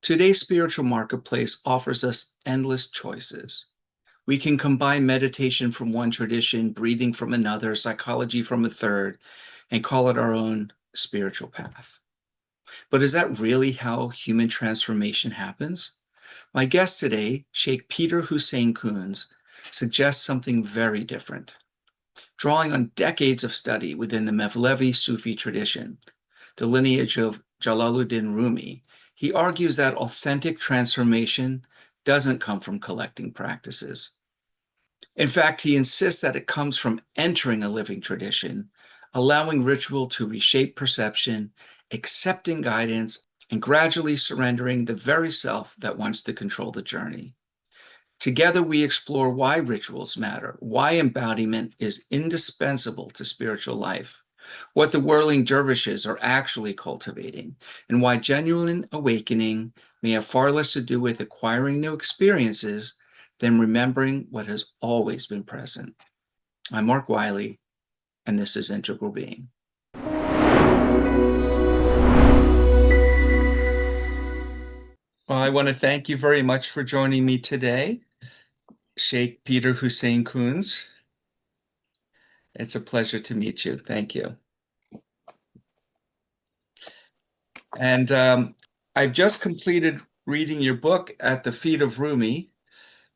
Today's spiritual marketplace offers us endless choices. We can combine meditation from one tradition, breathing from another, psychology from a third, and call it our own spiritual path. But is that really how human transformation happens? My guest today, Shaykh Peter Huseyin Cunz, suggests something very different. Drawing on decades of study within the Mevlevi Sufi tradition, the lineage of Jalaluddin Rumi, he argues that authentic transformation doesn't come from collecting practices. In fact, he insists that it comes from entering a living tradition, allowing ritual to reshape perception, accepting guidance, and gradually surrendering the very self that wants to control the journey. Together, we explore why rituals matter, why embodiment is indispensable to spiritual life, what the whirling dervishes are actually cultivating, and why genuine awakening may have far less to do with acquiring new experiences than remembering what has always been present. I'm Mark Wiley, and this is Integral Being. Well, I want to thank you very much for joining me today, Shaykh Peter Huseyin Cunz. It's a pleasure to meet you. Thank you. And I've just completed reading your book, At the Feet of Rumi,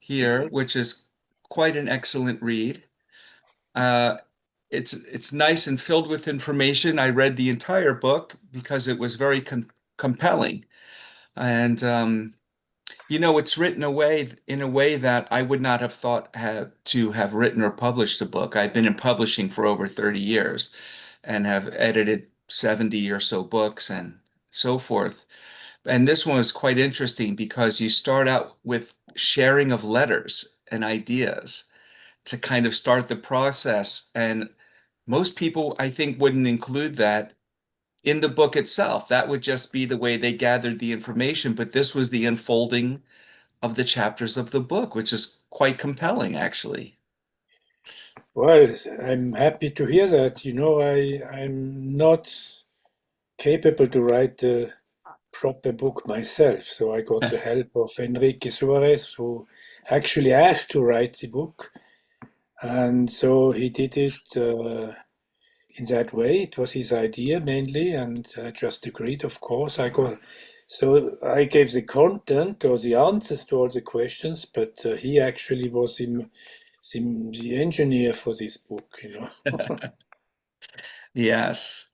here, which is quite an excellent read. It's nice and filled with information. I read the entire book because it was very compelling. And it's written in a way that I would not have thought to have written or published a book. I've been in publishing for over 30 years and have edited 70 or so books and so forth. And this one was quite interesting because you start out with sharing of letters and ideas to kind of start the process. And most people, I think, wouldn't include that in the book itself. That would just be the way they gathered the information. But this was the unfolding of the chapters of the book, which is quite compelling, actually. Well, I'm happy to hear that. I'm not capable to write a proper book myself, so I got the help of Enrique Suarez, who actually asked to write the book. And so he did it in that way. It was his idea mainly, and I just agreed, of course. So I gave the content or the answers to all the questions, but he actually was the engineer for this book. Yes.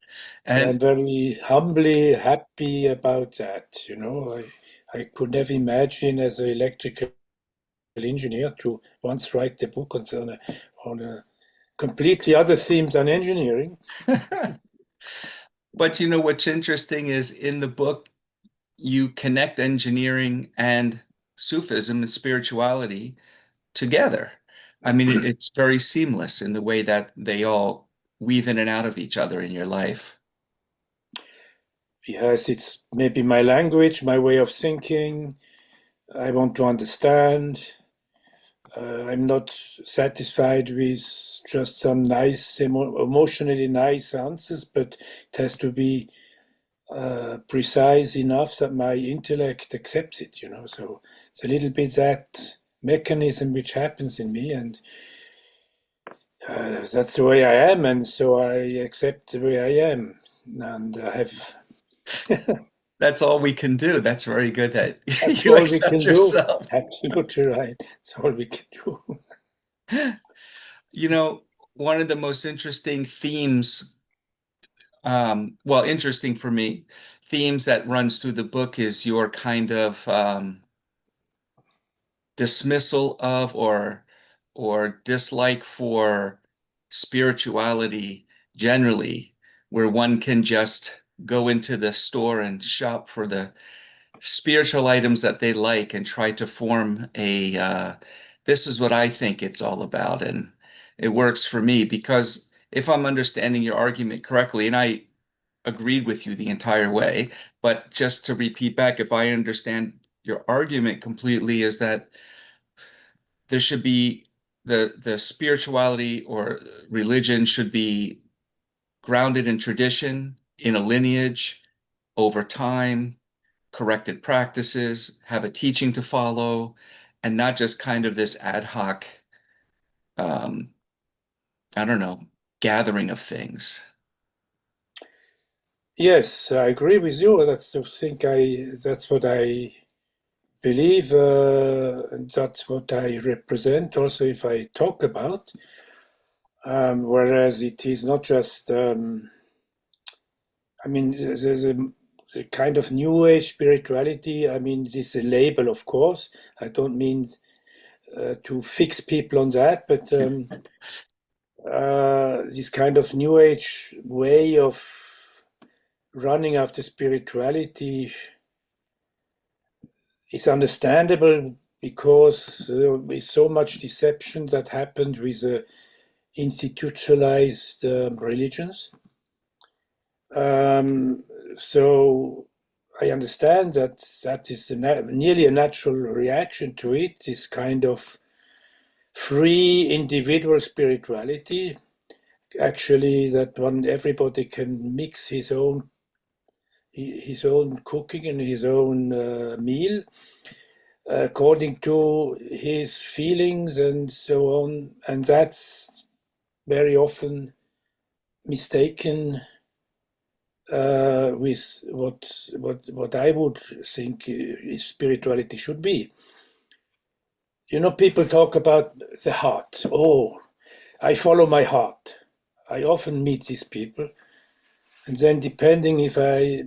And I'm And very humbly happy about that. I could never imagine as an electrical engineer to once write a book on a completely other theme than engineering. but what's interesting is in the book, you connect engineering and Sufism and spirituality together. I mean, it's very seamless in the way that they all weave in and out of each other in your life. Yes, it's maybe my language, my way of thinking. I want to understand. I'm not satisfied with just some nice, emotionally nice answers, but it has to be precise enough that my intellect accepts it. So it's a little bit that mechanism which happens in me, and that's the way I am, and so I accept the way I am, and I have. That's all we can do. That's very good that That's you all we accept can do. yourself. Absolutely right. That's all we can do. You know, one of the most interesting themes, well, interesting for me, themes that runs through the book is your kind of dismissal of or dislike for spirituality generally, where one can just go into the store and shop for the spiritual items that they like and try to form a this is what I think it's all about. And it works for me because if I'm understanding your argument correctly, and I agreed with you the entire way, but just to repeat back, if I understand your argument completely, is that there should be the spirituality or religion should be grounded in tradition, in a lineage, over time, corrected practices, have a teaching to follow, and not just kind of this ad hoc, um, I don't know, gathering of things. Yes, I agree with you. That's what I believe, and that's what I represent also if I talk about. Whereas it is not just, I mean, there's a kind of new age spirituality. I mean, this is a label, of course. I don't mean to fix people on that, but this kind of new age way of running after spirituality is understandable because with so much deception that happened with institutionalized religions. So I understand that that is nearly a natural reaction to it, this kind of free individual spirituality. Actually, that one everybody can mix his own cooking and his own meal according to his feelings and so on, and that's very often mistaken with what I would think spirituality should be. You know, people talk about the heart. Oh, I follow my heart. I often meet these people, and then depending if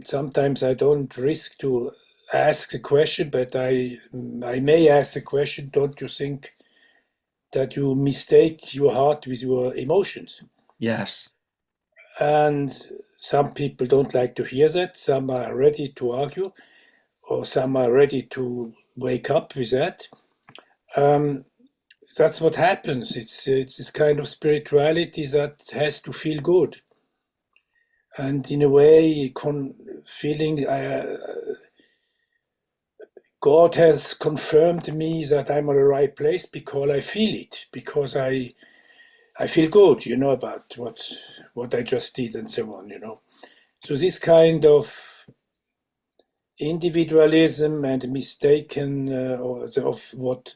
sometimes I don't risk to ask the question, but I may ask the question. Don't you think that you mistake your heart with your emotions? Yes. And some people don't like to hear that. Some are ready to argue, or some are ready to wake up with that. That's what happens. It's this kind of spirituality that has to feel good, and in a way, feeling God has confirmed me that I'm on the right place because I feel it, because I feel good, you know, about what I just did and so on, you know. So this kind of individualism and mistaken of what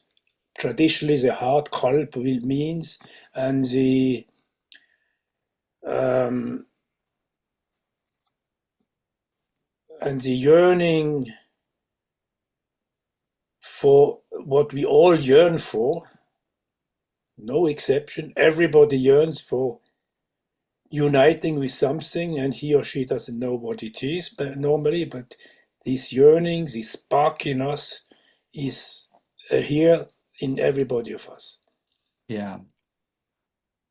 traditionally the heart kalb means, and um, the yearning for what we all yearn for, no exception. Everybody yearns for uniting with something, and he or she doesn't know what it is normally, but this yearning, this spark in us is here in everybody of us. Yeah.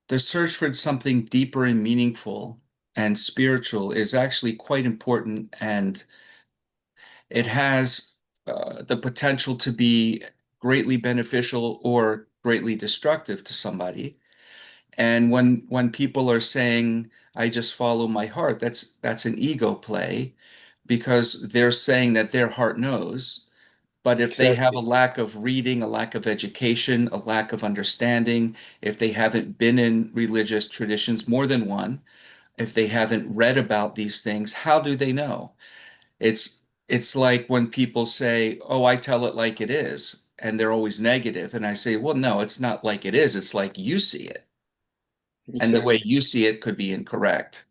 The search for something deeper and meaningful and spiritual is actually quite important, and it has the potential to be greatly beneficial or greatly destructive to somebody. And when people are saying, "I just follow my heart," that's an ego play because they're saying that their heart knows. But if they have a Exactly, lack of reading, a lack of education, a lack of understanding, if they haven't been in religious traditions, more than one, if they haven't read about these things, how do they know? It's like when people say, "Oh, I tell it like it is," and they're always negative. And I say, "Well, no, it's not like it is. It's like you see it. And the way exactly, you see it could be incorrect."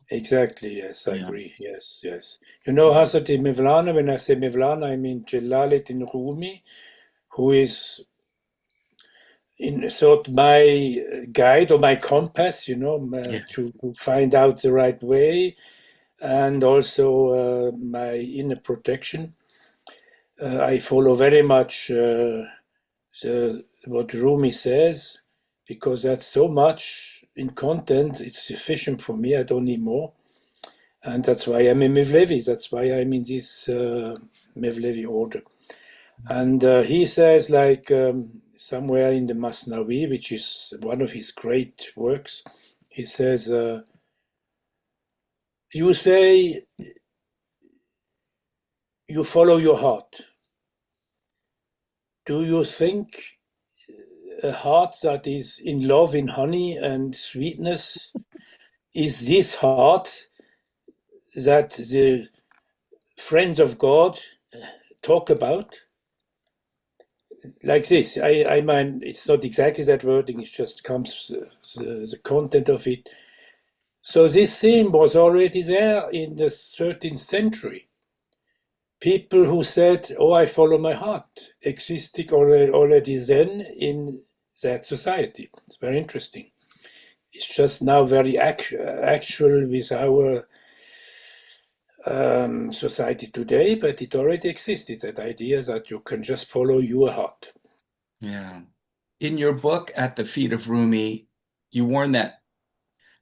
exactly. Yes, I Yeah. agree. Yes, yes. You know, Hazrat Mevlana, when I say Mevlana, I mean Jalaluddin Rumi, who is in sort my guide or my compass, you know, Yeah. to find out the right way, and also my inner protection. I follow very much what Rumi says because that's so much in content. It's sufficient for me. I don't need more, and that's why I'm a Mevlevi. That's why I'm in this Mevlevi order. And he says, like somewhere in the Masnavi, which is one of his great works, he says, "You say you follow your heart. Do you think a heart that is in love in honey and sweetness is this heart that the friends of God talk about like this. I mean, it's not exactly that wording, it just comes, the content of it. So this theme was already there in the 13th century. People who said, oh, I follow my heart, existed already then in that society. It's very interesting. It's just now very actual with our society today, but it already existed, that idea that you can just follow your heart. Yeah. In your book, At the Feet of Rumi, you warn that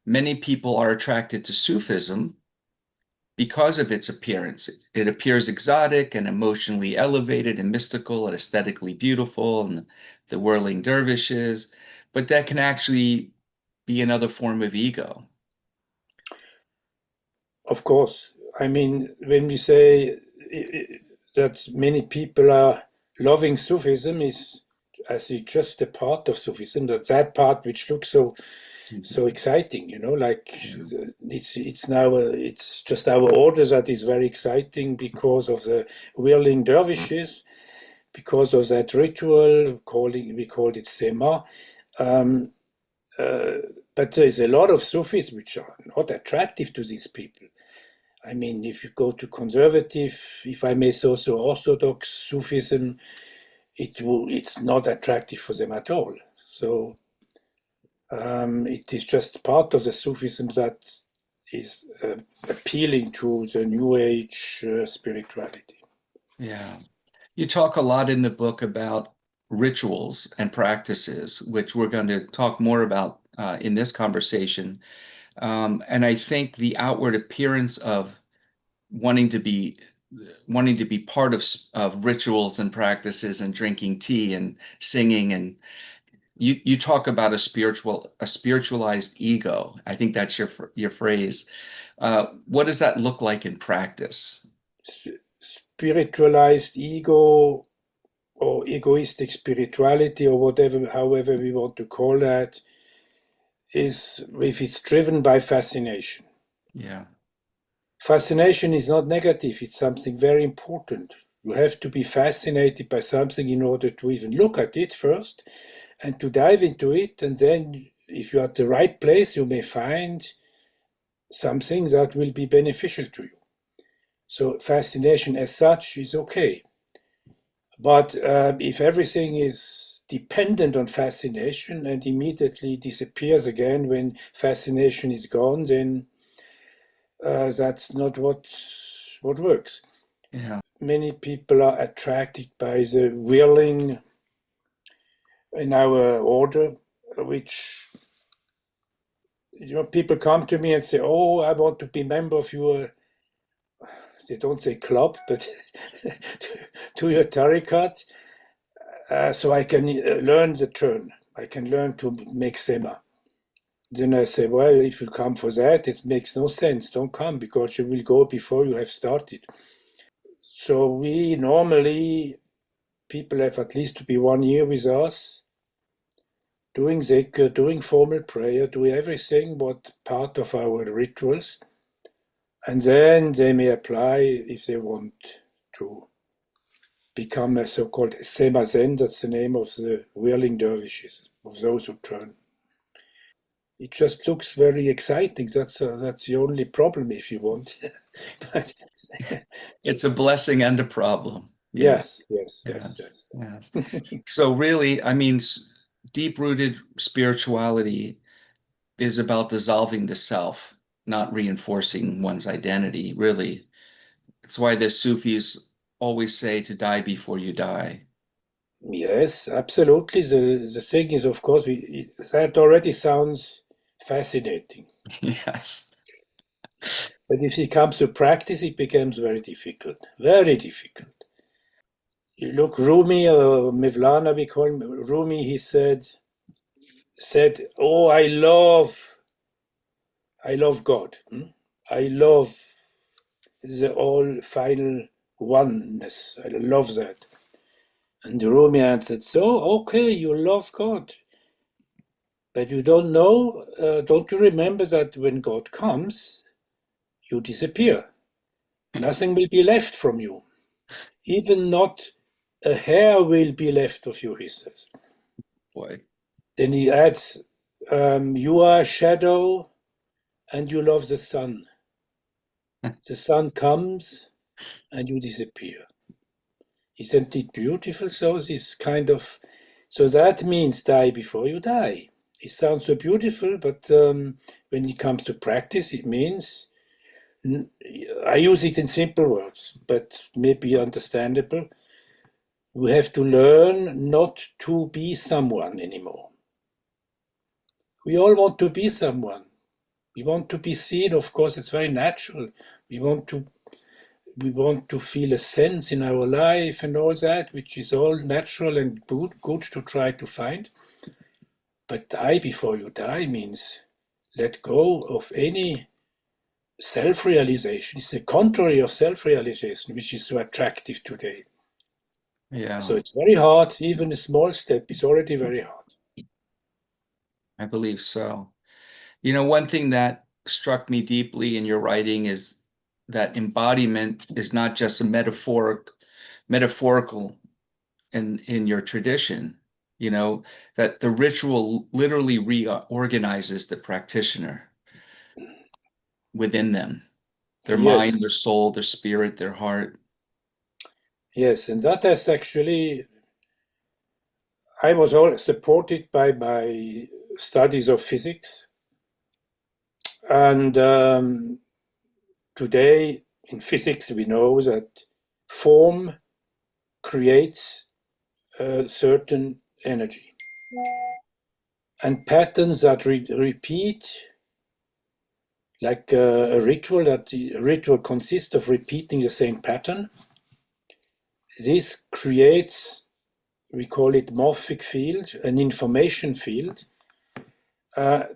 many people are attracted to Sufism because of its appearance. It appears exotic and emotionally elevated and mystical and aesthetically beautiful, and the whirling dervishes, but that can actually be another form of ego. Of course. I mean, when we say that many people are loving Sufism, is I see just a part of Sufism, that part which looks so exciting, like it's now it's just our order that is very exciting because of the whirling dervishes, because of that ritual we called it Sema. But there's a lot of Sufis which are not attractive to these people. I mean, if you go to conservative, if I may say so, orthodox Sufism, it's not attractive for them at all. So it is just part of the Sufism that is appealing to the New Age spirituality. Yeah. You talk a lot in the book about rituals and practices, which we're going to talk more about in this conversation. And I think the outward appearance of wanting to be part of rituals and practices and drinking tea and singing, and you talk about a spiritualized ego. I think that's your phrase. What does that look like in practice? Spiritualized ego or egoistic spirituality or whatever, however we want to call that, is if it's driven by fascination. Yeah. Fascination is not negative, it's something very important. You have to be fascinated by something in order to even look at it first and to dive into it. And then, if you're at the right place, you may find something that will be beneficial to you. So, fascination as such is okay. But if everything is dependent on fascination and immediately disappears again when fascination is gone, then that's not what works. Yeah. Many people are attracted by the whirling in our order, which people come to me and say, "Oh, I want to be member of your." They don't say club, but to your tariqat, so I can learn the turn. I can learn to make Sema. Then I say, well, if you come for that, it makes no sense. Don't come because you will go before you have started. So we normally, people have at least to be 1 year with us, doing zikr, doing formal prayer, doing everything what part of our rituals. And then they may apply if they want to become a so-called Sema Zen, that's the name of the whirling dervishes, of those who turn. It just looks very exciting. That's the only problem, if you want. But It's a blessing and a problem. Yeah. yes, yes, yes, Yes. yes. Yes. So really, I mean, deep-rooted spirituality is about dissolving the self, not reinforcing one's identity, really. It's why the Sufis always say to die before you die. Yes, absolutely. The thing is, of course, that already sounds fascinating. Yes. But if it comes to practice, it becomes very difficult. Very difficult. You look, Rumi, or Mevlana, we call him Rumi, he said, "Oh, I love God. I love the all final oneness. I love that." And Rumi answered, "So, okay, you love God. But you don't know, don't you remember that when God comes, you disappear? Nothing will be left from you. Even not a hair will be left of you, he says. Boy. Then he adds, you are a shadow and you love the sun. The sun comes and you disappear. Isn't it beautiful? So this kind of, so that means die before you die. It sounds so beautiful, but when it comes to practice, it means, I use it in simple words, but maybe understandable. We have to learn not to be someone anymore. We all want to be someone. We want to be seen, of course, it's very natural. We want to feel a sense in our life and all that, which is all natural and good to try to find. But die before you die means let go of any self-realization. It's the contrary of self-realization, which is so attractive today. Yeah. So it's very hard. Even a small step is already very hard. I believe so. You know, one thing that struck me deeply in your writing is that embodiment is not just a metaphorical in your tradition, you know, that the ritual literally reorganizes the practitioner within them, their mind, their Yes, soul, their spirit, their heart. yes, and that has actually, I was all supported by my studies of physics, and today in physics we know that form creates a certain energy, and patterns that repeat, like a ritual, that the ritual consists of repeating the same pattern. This creates, we call it morphic field, an information field,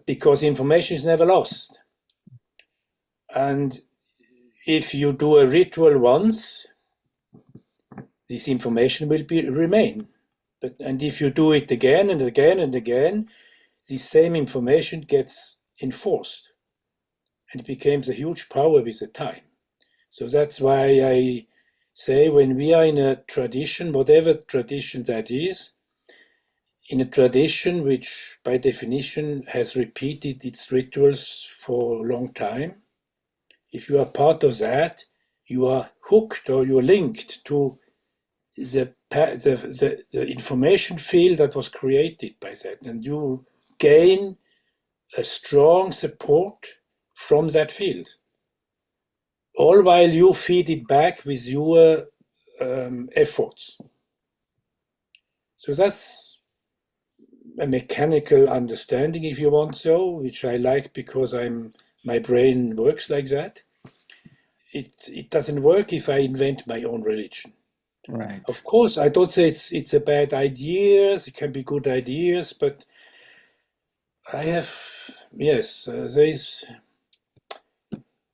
because information is never lost. And if you do a ritual once, this information will remain. And if you do it again and again and again, the same information gets enforced. And it becomes a huge power with the time. So that's why I say when we are in a tradition, whatever tradition that is, in a tradition which by definition has repeated its rituals for a long time, if you are part of that, you are hooked or you're linked to the information field that was created by that, and you gain a strong support from that field, all while you feed it back with your efforts. So that's a mechanical understanding, if you want so, which I like because my brain works like that. It doesn't work if I invent my own religion. Right. Of course, I don't say it's a bad ideas. It can be good ideas, but I have, yes, there's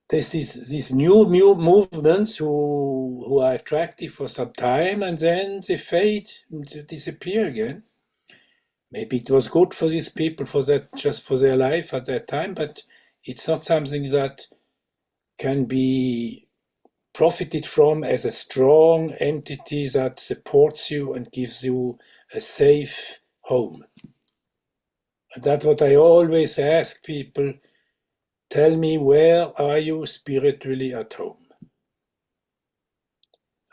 these new movements who are attractive for some time and then they fade and disappear again. Maybe it was good for these people for that, just for their life at that time, but it's not something that can be profited from as a strong entity that supports you and gives you a safe home. And that's what I always ask people, tell me, where are you spiritually at home?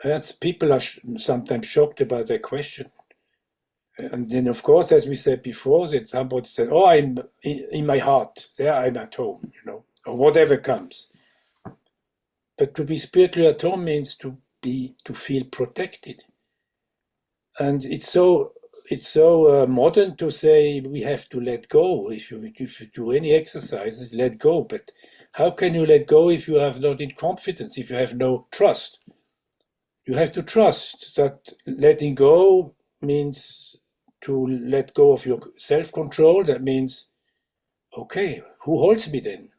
That's, people are sometimes shocked about that question. And then, of course, as we said before, that somebody said, "Oh, I'm in my heart. There, I'm at home," or whatever comes. But to be spiritually at home means to feel protected. And it's so modern to say we have to let go. If you do any exercises, let go. But how can you let go if you have not in confidence? If you have no trust, you have to trust that letting go means to let go of your self-control. That means, okay, who holds me then?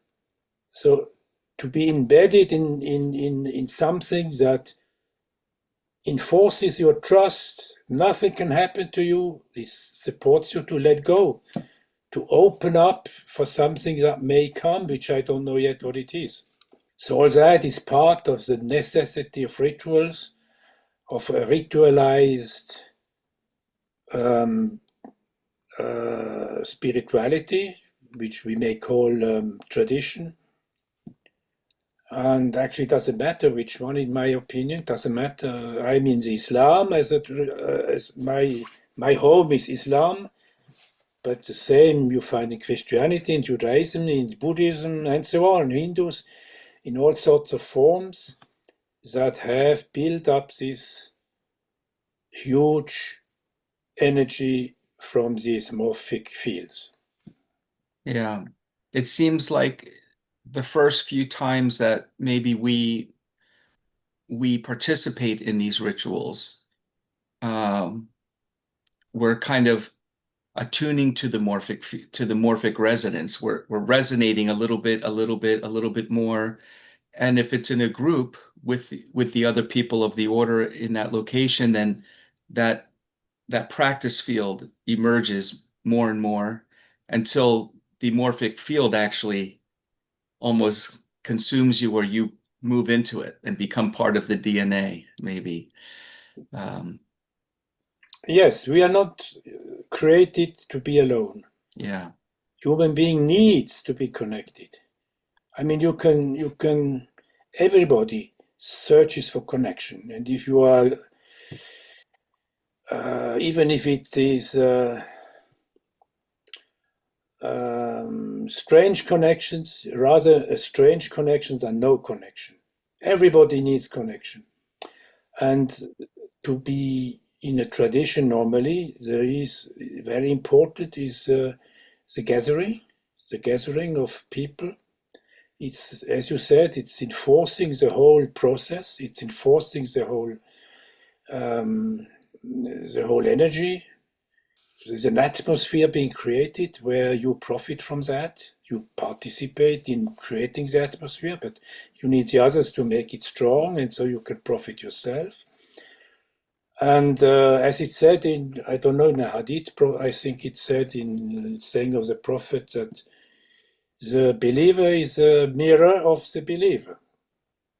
So to be embedded in something that enforces your trust, nothing can happen to you, this supports you to let go, to open up for something that may come, which I don't know yet what it is. So all that is part of the necessity of rituals, of a ritualized spirituality, which we may call tradition. And actually, it doesn't matter which one, in my opinion. It doesn't matter. I'm in the Islam as my home is Islam, but the same you find in Christianity, in Judaism, in Buddhism, and so on, Hindus, in all sorts of forms that have built up this huge energy from these morphic fields. Yeah. It seems like the first few times that maybe we participate in these rituals, we're kind of attuning to the morphic resonance. We're resonating a little bit more. And if it's in a group with the other people of the order in that location, then that practice field emerges more and more until the morphic field actually almost consumes you, or you move into it and become part of the DNA, maybe. Yes, we are not created to be alone. Yeah. Human being needs to be connected. I mean, everybody searches for connection. And if you are, even if it is strange connections, rather a strange connection than no connection. Everybody needs connection. And to be in a tradition normally, there is very important is the gathering of people. It's, as you said, it's enforcing the whole process. It's enforcing the whole energy. There's an atmosphere being created where you profit from that. You participate in creating the atmosphere, but you need the others to make it strong, and so you can profit yourself. And as it said in, I don't know, in a hadith, I think it said in saying of the Prophet that the believer is a mirror of the believer.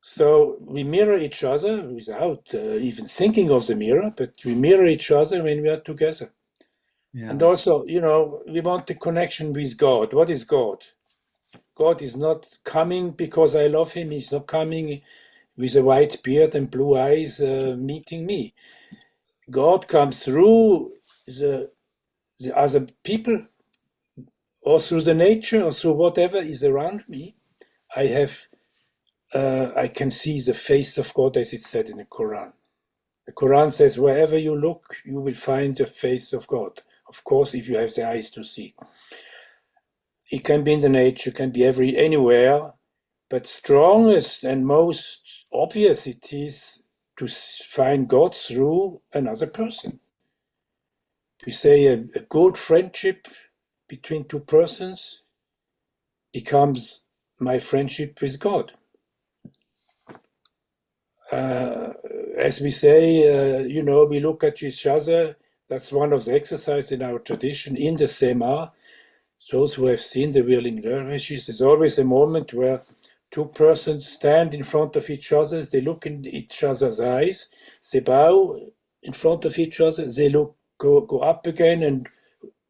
So we mirror each other without even thinking of the mirror, but we mirror each other when we are together. Yeah. And also, we want the connection with God. What is God? God is not coming because I love him. He's not coming with a white beard and blue eyes meeting me. God comes through the other people, or through the nature, or through whatever is around me. I can see the face of God, as it said in the Quran. The Quran says, wherever you look, you will find the face of God. Of course, if you have the eyes to see. It can be in the nature, it can be anywhere, but strongest and most obvious it is to find God through another person. We say a good friendship between two persons becomes my friendship with God. As we say, we look at each other. That's one of the exercises in our tradition. In the Sema, those who have seen the Whirling dervishes, there's always a moment where two persons stand in front of each other. They look in each other's eyes. They bow in front of each other. They go up again and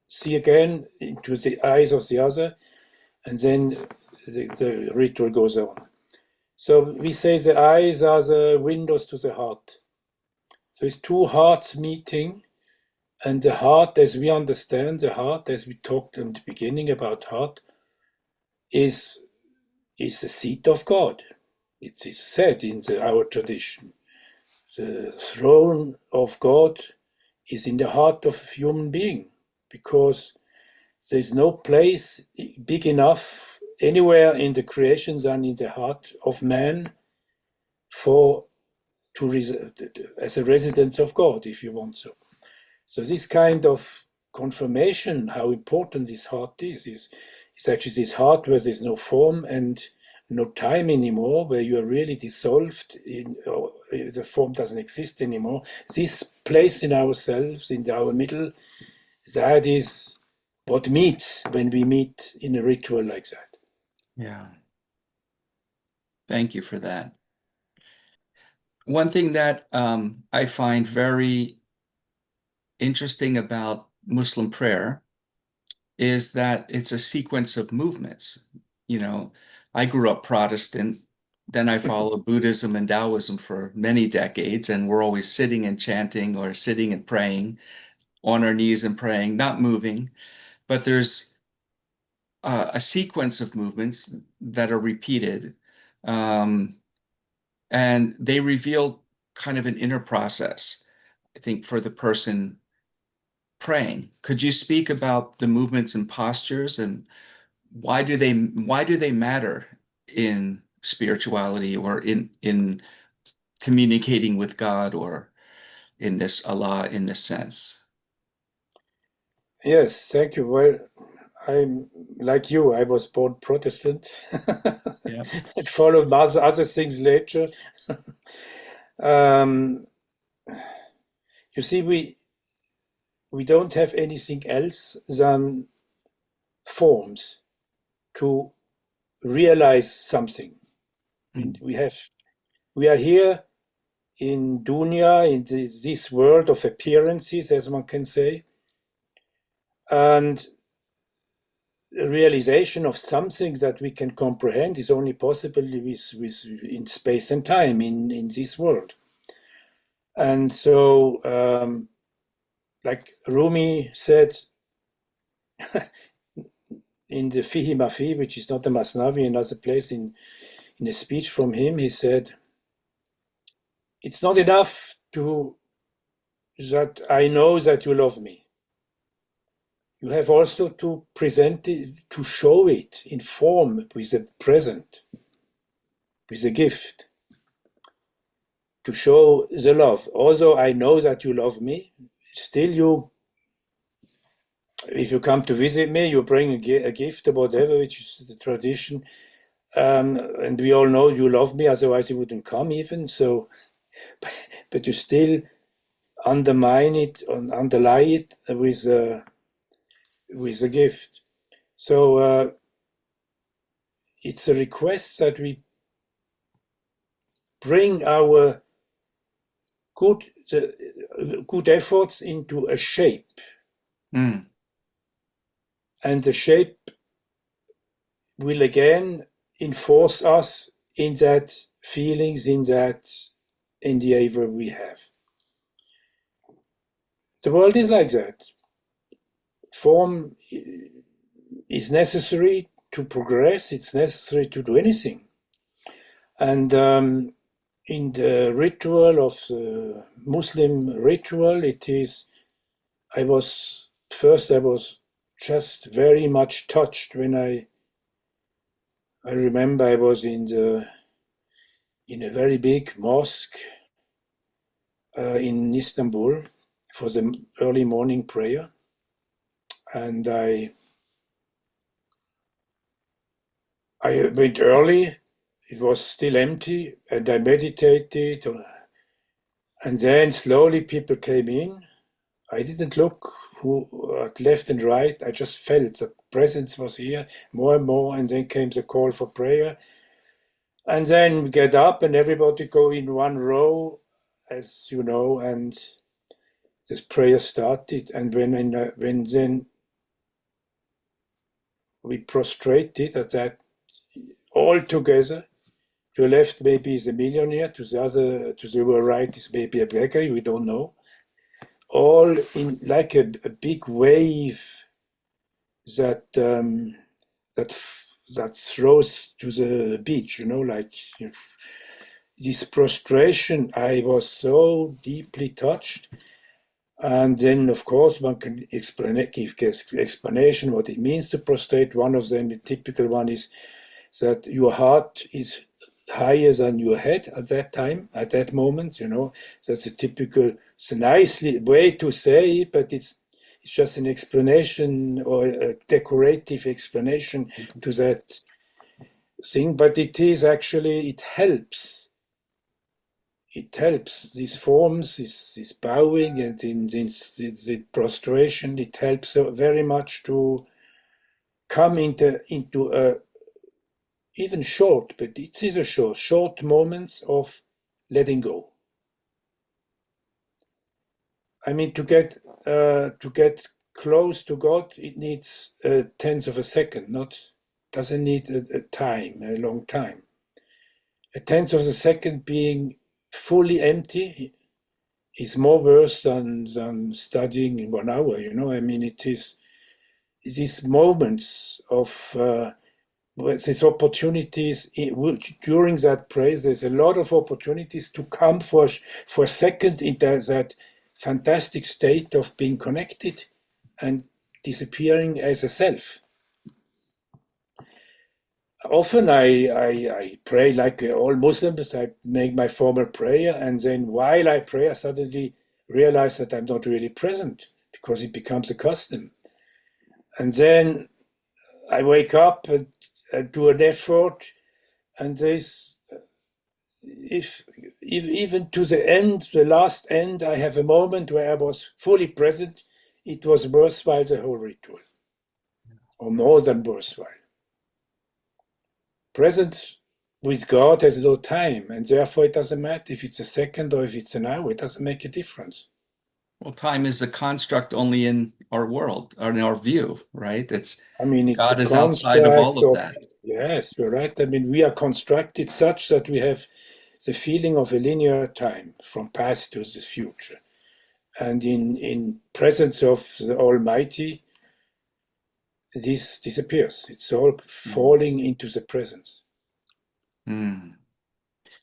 see again into the eyes of the other. And then the ritual goes on. So we say the eyes are the windows to the heart. So it's two hearts meeting, and the heart, as we understand the heart, as we talked in the beginning about heart, is the seat of God. It is said in our tradition. The throne of God is in the heart of a human being, because there's no place big enough anywhere in the creation than in the heart of man as a residence of God, if you want so. So this kind of confirmation, how important this heart is actually this heart where there's no form and no time anymore, where you are really dissolved or the form doesn't exist anymore. This place in ourselves, in our middle, that is what meets when we meet in a ritual like that. Yeah. Thank you for that. One thing that I find very interesting about Muslim prayer is that it's a sequence of movements. You know, I grew up Protestant, then I followed Buddhism and Taoism for many decades, and we're always sitting and chanting or sitting and praying on our knees and praying, not moving. But there's a sequence of movements that are repeated, um, and they reveal kind of an inner process, I think, for the person praying. Could you speak about the movements and postures and why do they matter in spirituality or in communicating with God or in this Allah in this sense? Yes, thank you. Well, I'm like you. I was born Protestant Yeah. and followed other things later. Um, you see, we don't have anything else than forms to realize something. Mm. We are here in dunya, in this world of appearances, as one can say, and realization of something that we can comprehend is only possible in space and time in this world. And so, like Rumi said in the Fihi Mafi, which is not a Masnavi, another place in a speech from him, he said, it's not enough that I know that you love me. You have also to present it, to show it in form with a present, with a gift, to show the love. Although I know that you love me, still if you come to visit me, you bring a gift or whatever, which is the tradition. And we all know you love me, otherwise you wouldn't come even. So, but you still undermine it, underlie it with a gift. So it's a request that we bring our good efforts into a shape. Mm. And the shape will again enforce us in that feelings, in that endeavor we have. The world is like that. Form is necessary to progress, it's necessary to do anything. And in the ritual of the Muslim ritual, I was just very much touched when I remember I was in a very big mosque in Istanbul for the early morning prayer, and I went early. It was still empty, and I meditated, and then slowly people came in. I didn't look who at left and right. I just felt that presence was here more and more, and then came the call for prayer. And then we get up and everybody go in one row, as you know, and this prayer started. And when then we prostrated at that all together, to the left maybe is a millionaire, to the right is maybe a beggar, we don't know. All in like a big wave that that throws to the beach, like this prostration. I was so deeply touched, and then of course one can give explanation what it means to prostrate. One of them, the typical one, is that your heart is higher than your head at that time, at that moment. That's a typical, it's a nice way to say it, but it's just an explanation or a decorative explanation to that thing. But it is actually, it helps. It helps. These forms, this bowing and in this prostration, it helps very much to come into even short, but it is a short moments of letting go. I mean, to get close to God, it needs a tenth of a second, doesn't need a long time. A tenth of a second being fully empty is more worse than studying in 1 hour. I mean, it is these moments of these opportunities during that praise. There's a lot of opportunities to come for a second into that fantastic state of being connected and disappearing as a self. Often I pray like all Muslims. I make my formal prayer, and then while I pray, I suddenly realize that I'm not really present because it becomes a custom. And then I wake up and do an effort, and there's if even to the end, the last end, I have a moment where I was fully present. It was worthwhile, the whole ritual, or more than worthwhile. Presence with God has no time, and therefore it doesn't matter if it's a second or if it's an hour. It doesn't make a difference. Well, time is a construct only in our world, or in our view, right? It's a God is outside of all construct of of, that. yes, you're right. I mean, we are constructed such that we have the feeling of a linear time from past to the future. And in presence of the Almighty, this disappears. It's all falling into the presence. Mm.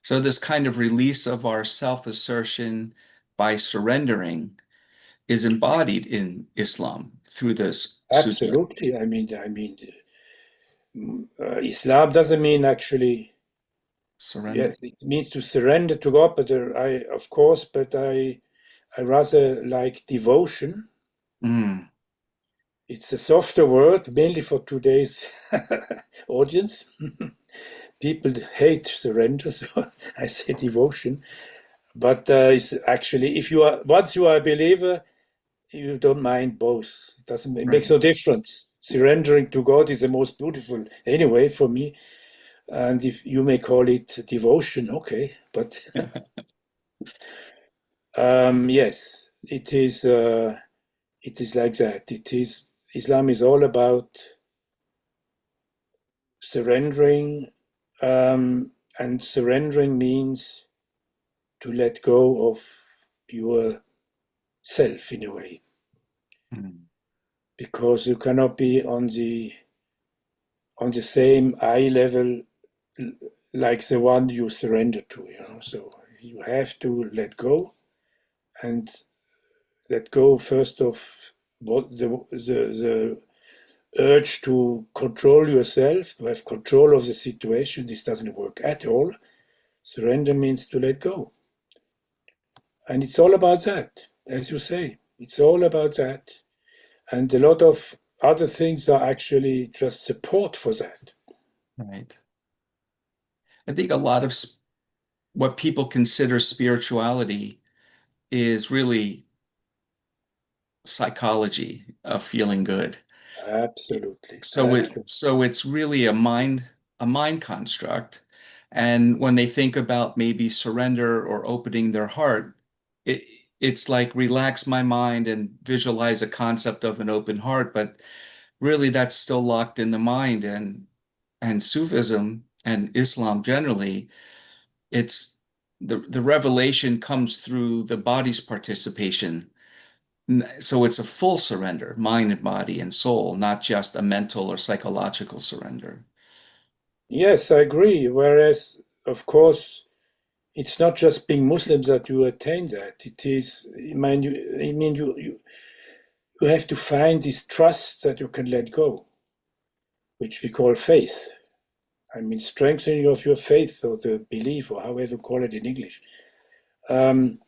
So this kind of release of our self-assertion by surrendering is embodied in Islam through this sutta. Absolutely. Islam doesn't mean actually. Surrender. Yes, it means to surrender to God, but of course, but I rather like devotion. Mm. It's a softer word, mainly for today's audience. People hate surrender, so I say devotion. But it's actually, if you are once you are a believer, you don't mind both. It makes no difference. Surrendering to God is the most beautiful, anyway, for me. And if you may call it devotion, okay, but yes, it is. It is like that. Islam is all about surrendering, and surrendering means to let go of your self in a way, because you cannot be on the same eye level like the one you surrender to. So you have to let go, and let go first of what the urge to control yourself, to have control of the situation. This doesn't work at all. Surrender means to let go. And it's all about that, as you say. It's all about that. And a lot of other things are actually just support for that. Right. I think a lot of what people consider spirituality is really psychology of feeling good. Absolutely. So it's really a mind construct. And when they think about maybe surrender or opening their heart, it it's like relax my mind and visualize a concept of an open heart, but really that's still locked in the mind. And Sufism and Islam generally, it's the revelation comes through the body's participation. So it's a full surrender, mind and body and soul, not just a mental or psychological surrender. Yes, I agree. Whereas, of course, it's not just being Muslims that you attain that. It is, you have to find this trust that you can let go, which we call faith. Strengthening of your faith or the belief, or however you call it in English. Um,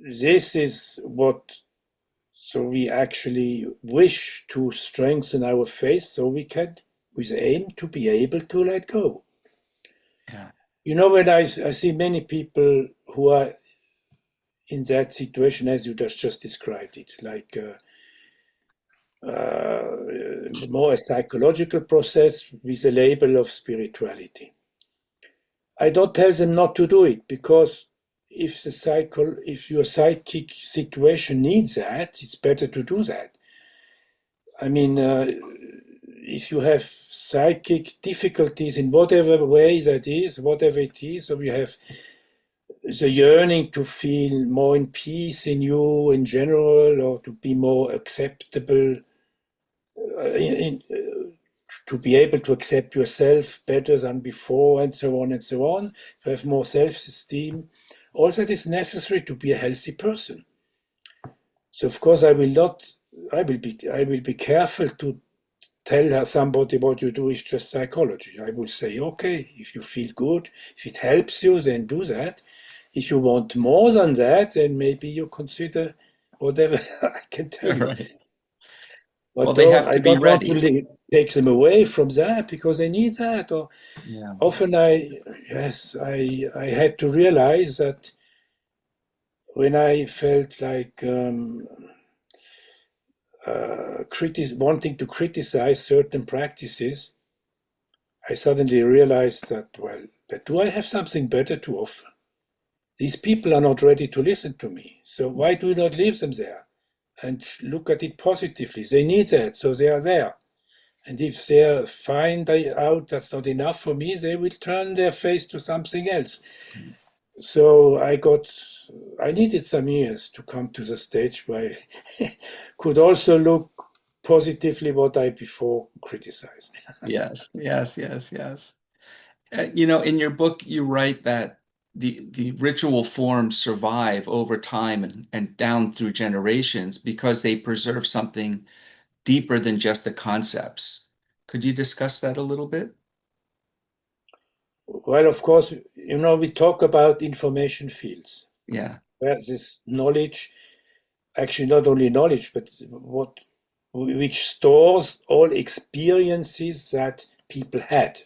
this is what, so we actually wish to strengthen our faith so we can, with aim to be able to let go. Yeah. When I see many people who are in that situation as you just described it, like more a psychological process with a label of spirituality. I don't tell them not to do it, because if your psychic situation needs that, it's better to do that. I mean, if you have psychic difficulties in whatever way that is, whatever it is, or you have the yearning to feel more in peace in you in general, or to be more acceptable, to be able to accept yourself better than before, and so on and so on, to have more self-esteem, all that is necessary to be a healthy person. So of course I will be careful to tell somebody what you do is just psychology. I will say, okay, if you feel good, if it helps you, then do that. If you want more than that, then maybe you consider whatever I can tell you. Right. But Well, they have I to be don't want ready. to take them away from that because they need that. Or Yeah. often I had to realize that when I felt like wanting to criticize certain practices, I suddenly realized that, well, but do I have something better to offer? These people are not ready to listen to me. So why do you not leave them there and look at it positively? They need that, so they are there. And if they find out that's not enough for me, they will turn their face to something else. So I needed some years to come to the stage where I could also look positively what I before criticized. Yes, yes, yes, yes. In your book, you write that the ritual forms survive over time and down through generations because they preserve something deeper than just the concepts. Could you discuss that a little bit? Well, of course, we talk about information fields. Yeah. Where this knowledge, actually not only knowledge, but which stores all experiences that people had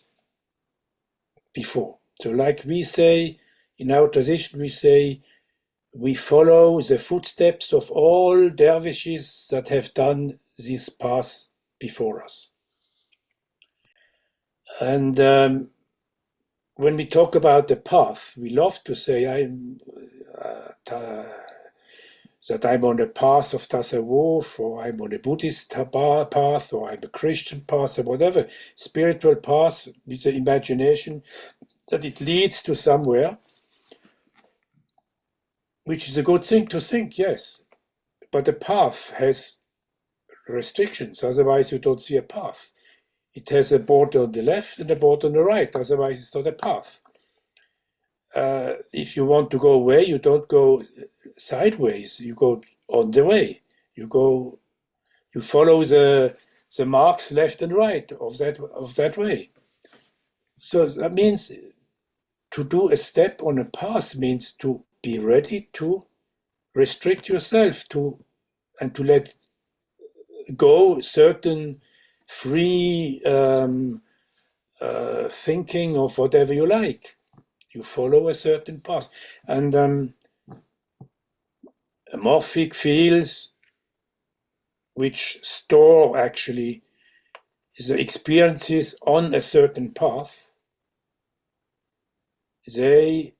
before. So like we say, in our tradition, we say, we follow the footsteps of all dervishes that have done this path before us. And when we talk about the path, we love to say that I'm on the path of tasawwuf, or I'm on a Buddhist path, or I'm a Christian path, or whatever spiritual path with the imagination that it leads to somewhere, which is a good thing to think, yes. But the path has restrictions, otherwise you don't see a path. It has a border on the left and a border on the right, otherwise it's not a path. If you want to go away, you don't go sideways, you go on the way. You follow the marks left and right of that way. So that means to do a step on a path means to be ready to restrict yourself and to let go certain free thinking of whatever you like. You follow a certain path. And morphic fields, which store actually the experiences on a certain path, they,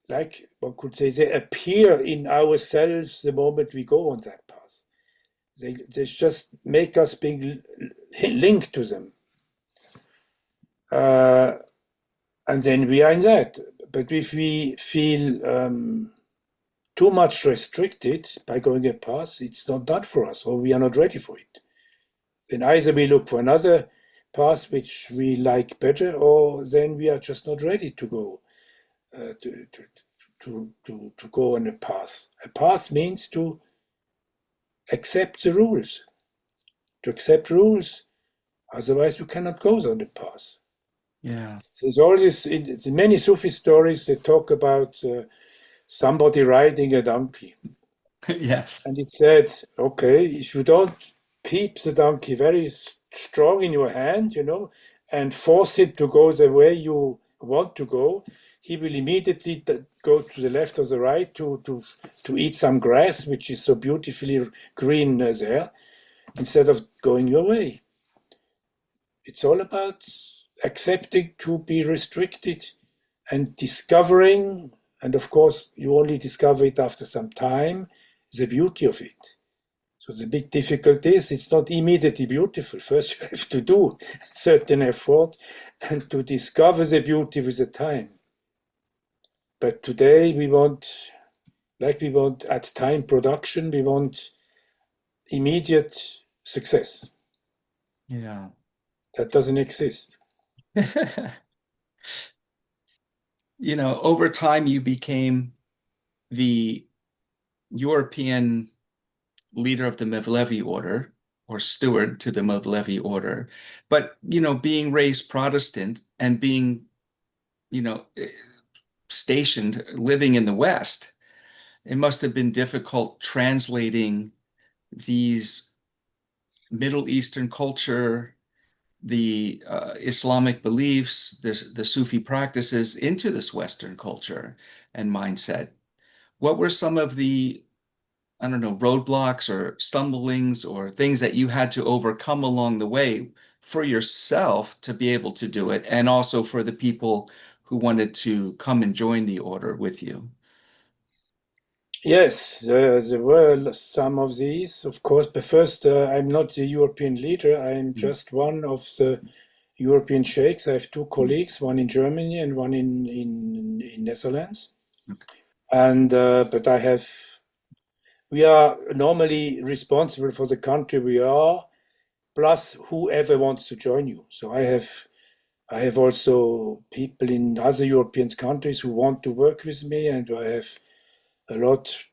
like one could say, they appear in ourselves the moment we go on that path. They just make us being linked to them. And then we are in that. But if we feel too much restricted by going a path, it's not done for us, or we are not ready for it. Then either we look for another path which we like better, or then we are just not ready to go to go on a path. A path means to accept the rules. To accept rules, otherwise you cannot go on the path. Yeah. There's all this in many Sufi stories. They talk about somebody riding a donkey. Yes. And it said, okay, if you don't keep the donkey very strong in your hand, and force him to go the way you want to go, he will immediately go to the left or the right to eat some grass, which is so beautifully green there. instead of going your way. It's all about accepting to be restricted and discovering, and of course you only discover it after some time, the beauty of it. So the big difficulty is it's not immediately beautiful. First you have to do a certain effort and to discover the beauty with the time. But today we want at time production, we want immediate success. Yeah. That doesn't exist. You know, over time you became the European leader of the Mevlevi order, or steward to the Mevlevi order. But, you know, being raised Protestant and being, you know, stationed, living in the West, it must have been difficult translating these Middle Eastern culture, the Islamic beliefs, the Sufi practices into this Western culture and mindset. What were some of the, I don't know, roadblocks or stumblings or things that you had to overcome along the way for yourself to be able to do it, and also for the people who wanted to come and join the order with you? Yes, there were some of these, of course. But first, I'm not the European leader. I'm Mm. just one of the European sheikhs. I have two colleagues, one in Germany and one in Netherlands. Okay. And but we are normally responsible for the country we are, plus whoever wants to join you. So I have also people in other European countries who want to work with me, and I have a lot,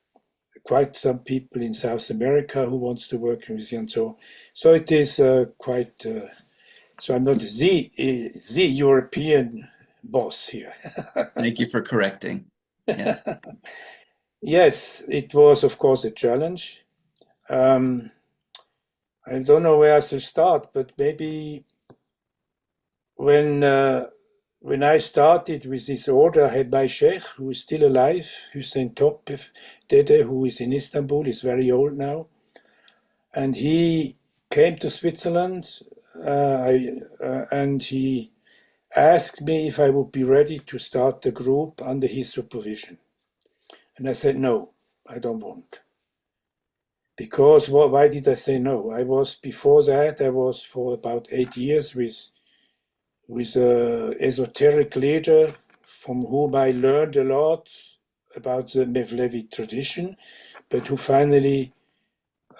quite some people in South America who wants to work with me. And so it is quite. So I'm not the European boss here. Thank you for correcting. Yeah. Yes, it was of course a challenge. I don't know where I should start, but maybe when I started with this order, I had my sheikh, who is still alive, Hussein Dede, who is in Istanbul, is very old now. And he came to Switzerland and he asked me if I would be ready to start the group under his supervision. And I said, no, I don't want. Because why did I say no? Before that, I was for about 8 years with an esoteric leader from whom I learned a lot about the Mevlevi tradition, but who finally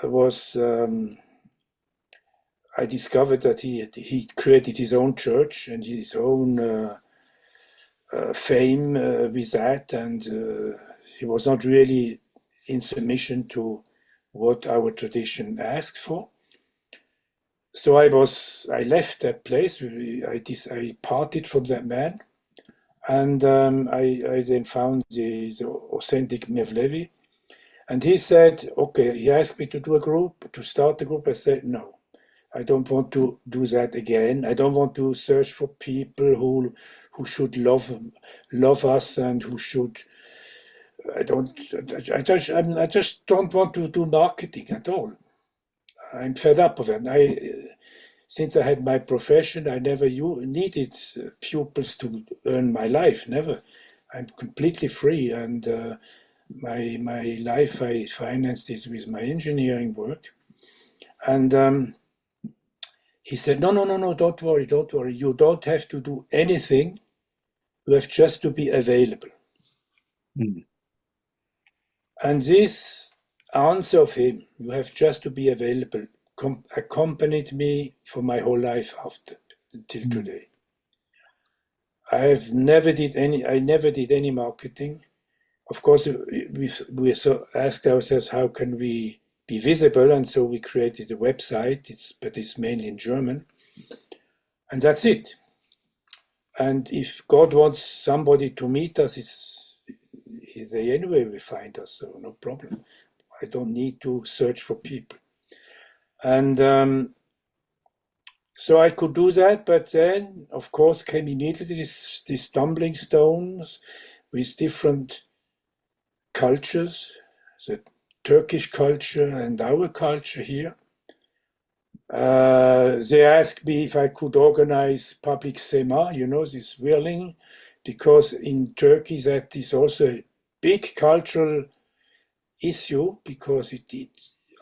was, I discovered that he created his own church and his own fame with that, and he was not really in submission to what our tradition asked for. So I left that place. I parted from that man, and I then found the authentic Mevlevi. And he said, okay, he asked me to do a group, to start a group. I said, no, I don't want to do that again. I don't want to search for people who should love us and who should. I just don't want to do marketing at all. I'm fed up of it. Since I had my profession, I never needed pupils to earn my life. Never. I'm completely free, and my life I financed this with my engineering work. And he said, no, don't worry. You don't have to do anything. You have just to be available. Mm. And this answer of him, you have just to be available, accompanied me for my whole life until today. I never did any marketing. Of course, we asked ourselves, how can we be visible? And so we created a website, but it's mainly in German. And that's it. And if God wants somebody to meet us, they anyway will find us, so no problem. I don't need to search for people. And so I could do that, but then, of course, came immediately these stumbling stones with different cultures, the Turkish culture and our culture here. They asked me if I could organize public Sema, this Whirling, because in Turkey that is also a big cultural issue, because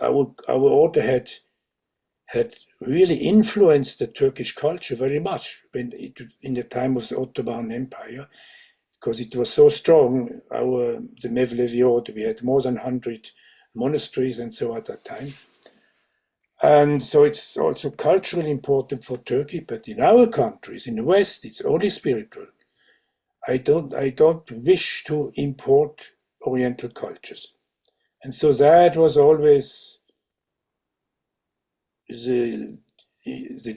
our order had really influenced the Turkish culture very much in the time of the Ottoman Empire, because it was so strong. The Mevlevi order, we had more than 100 monasteries and so at that time. And so it's also culturally important for Turkey, but in our countries, in the West, it's only spiritual. I don't wish to import Oriental cultures. And so that was always the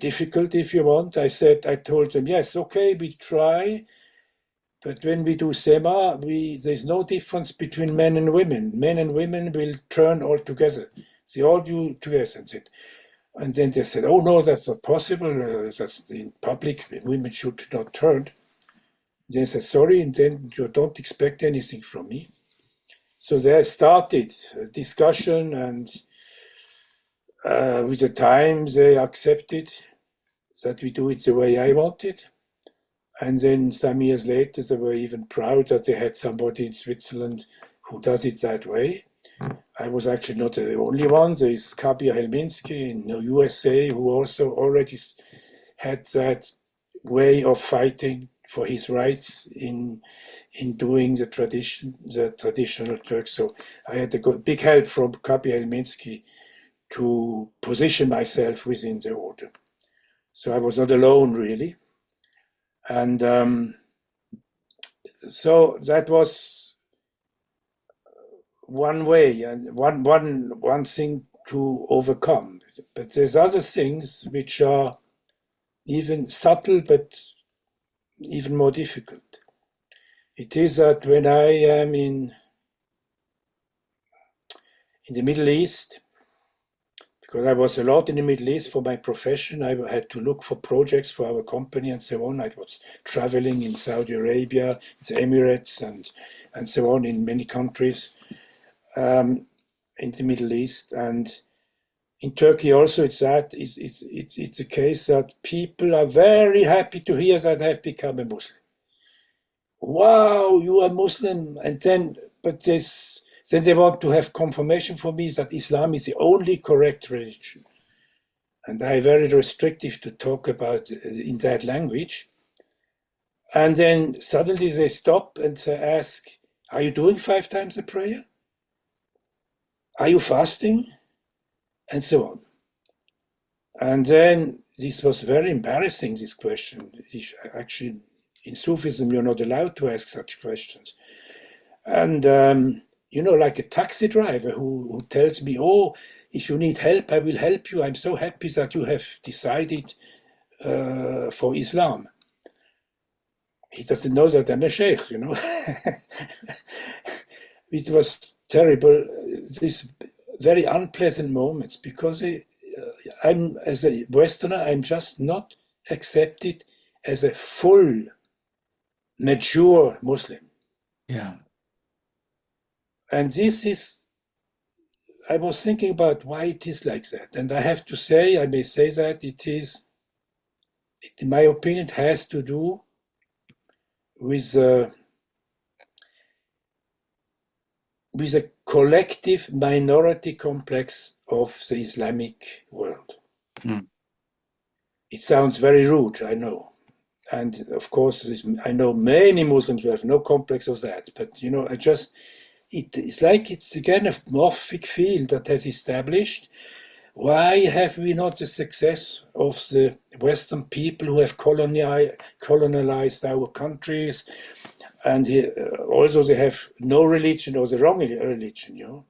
difficulty, if you want. I told them, yes, okay, we try, but when we do Sema, there's no difference between men and women. Men and women will turn all together. They all do together. And then they said, oh, no, that's not possible. That's in public. Women should not turn. Then I said, sorry, and then you don't expect anything from me. So there started a discussion, and with the time they accepted that we do it the way I wanted. And then some years later, they were even proud that they had somebody in Switzerland who does it that way. I was actually not the only one. There is Kabir Helminski in the USA who also already had that way of fighting for his rights in doing the traditional Turk. So I had a big help from Kabir Helminski to position myself within the order. So I was not alone, really. And so that was one way and one thing to overcome. But there's other things which are even subtle but even more difficult. It is that when I am in the Middle East, because I was a lot in the Middle East for my profession, I had to look for projects for our company and so on. I was traveling in Saudi Arabia, the Emirates, and so on, in many countries in the Middle East. And in Turkey also, it's a case that people are very happy to hear that I have become a Muslim. Wow, you are Muslim. And then they want to have confirmation for me that Islam is the only correct religion. And I'm very restrictive to talk about in that language. And then suddenly they stop and they ask, are you doing 5 times a prayer? Are you fasting? And so on. And then this was very embarrassing, this question. Actually, in Sufism, you're not allowed to ask such questions. And, like a taxi driver who tells me, oh, if you need help, I will help you. I'm so happy that you have decided for Islam. He doesn't know that I'm a sheikh, It was terrible, these very unpleasant moments, because I'm, as a Westerner, I'm just not accepted as a full, mature Muslim. Yeah. And I was thinking about why it is like that. And I have to say, I may say that in my opinion, it has to do with a collective minority complex of the Islamic world. Mm. It sounds very rude, I know. And of course, I know many Muslims who have no complex of that. But, it's like it's again a morphic field that has established. Why have we not the success of the Western people who have colonized our countries? And also they have no religion or the wrong religion,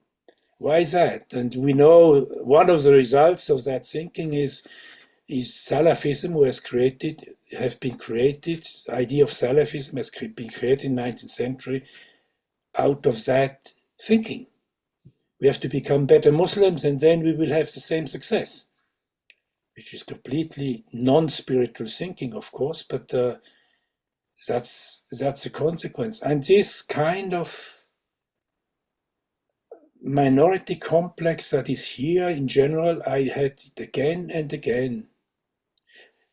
Why is that? And we know one of the results of that thinking is Salafism, have been created. The idea of Salafism has been created in the 19th century out of that thinking. We have to become better Muslims and then we will have the same success, which is completely non-spiritual thinking, of course, but that's a consequence. And this kind of minority complex that is here in general. I had it again and again.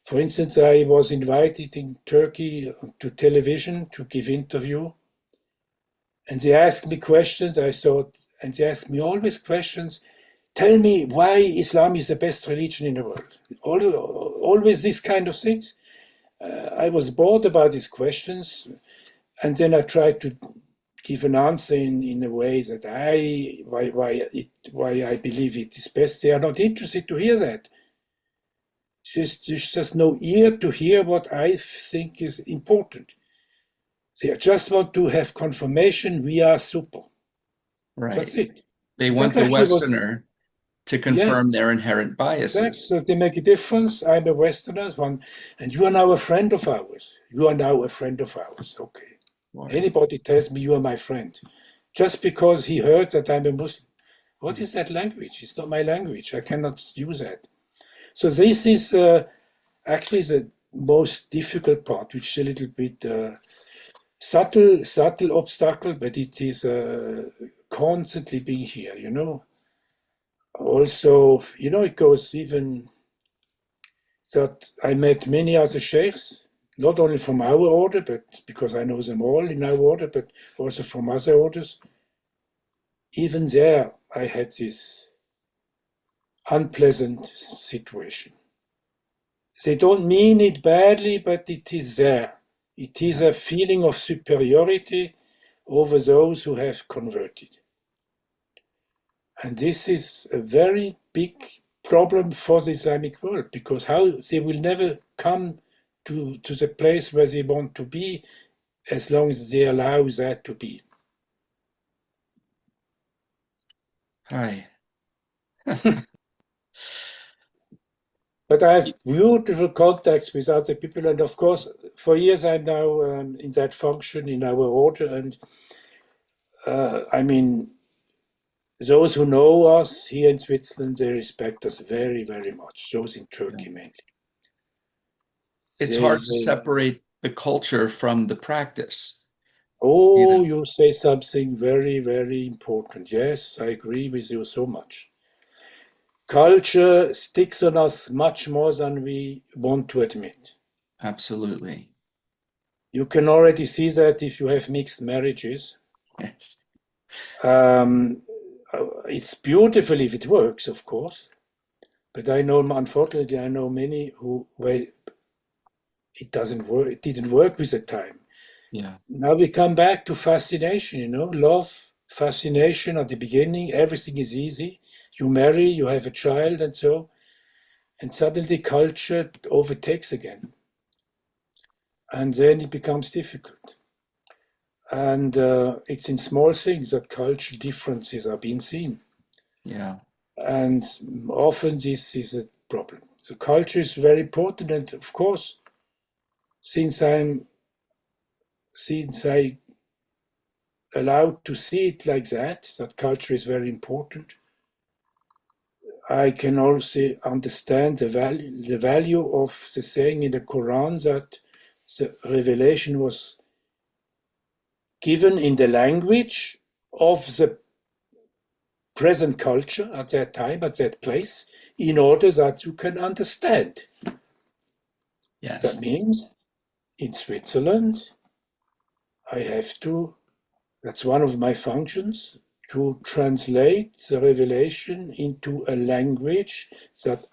For instance, I was invited in Turkey to television to give interview, and they asked me questions. And they asked me always questions. Tell me why Islam is the best religion in the world. Always these kind of things. I was bored about these questions, and then I tried to give an answer in a way that why I believe it is best. They are not interested to hear that. There's just no ear to hear what I think is important. They just want to have confirmation we are super. Right. That's it. They want the Westerner to confirm their inherent biases. Exactly. So they make a difference. I'm a Westerner, and you are now a friend of ours. You are now a friend of ours. Okay. Wow. Anybody tells me you are my friend, just because he heard that I'm a Muslim. What is that language? It's not my language. I cannot use that. So this is actually the most difficult part, which is a little bit subtle obstacle, but it is constantly being here, you know. Also, you know, it goes even that I met many other sheikhs, not only from our order, but because I know them all in our order, but also from other orders. Even there, I had this unpleasant situation. They don't mean it badly, but it is there. It is a feeling of superiority over those who have converted. And this is a very big problem for the Islamic world, because how they will never come to the place where they want to be as long as they allow that to be. Hi. But I have beautiful contacts with other people, and of course, for years I'm now in that function in our order, and I mean, those who know us here in Switzerland, they respect us very, very much. Those in Turkey mainly. It's hard to separate the culture from the practice. Oh, you say something very, very important. Yes, I agree with you so much. Culture sticks on us much more than we want to admit. Absolutely. You can already see that if you have mixed marriages. Yes. It's beautiful if it works, of course. But unfortunately, I know many where it doesn't work. It didn't work with the time. Yeah. Now we come back to fascination, you know, love, fascination at the beginning. Everything is easy. You marry, you have a child, and so, and suddenly culture overtakes again. And then it becomes difficult. And it's in small things that cultural differences are being seen. Yeah. And often this is a problem. So culture is very important. And of course, since I allowed to see it like that culture is very important, I can also understand the value of the saying in the Quran that the revelation was given in the language of the present culture at that time, at that place, in order that you can understand. Yes. That means in Switzerland, I have to, that's one of my functions, to translate the revelation into a language that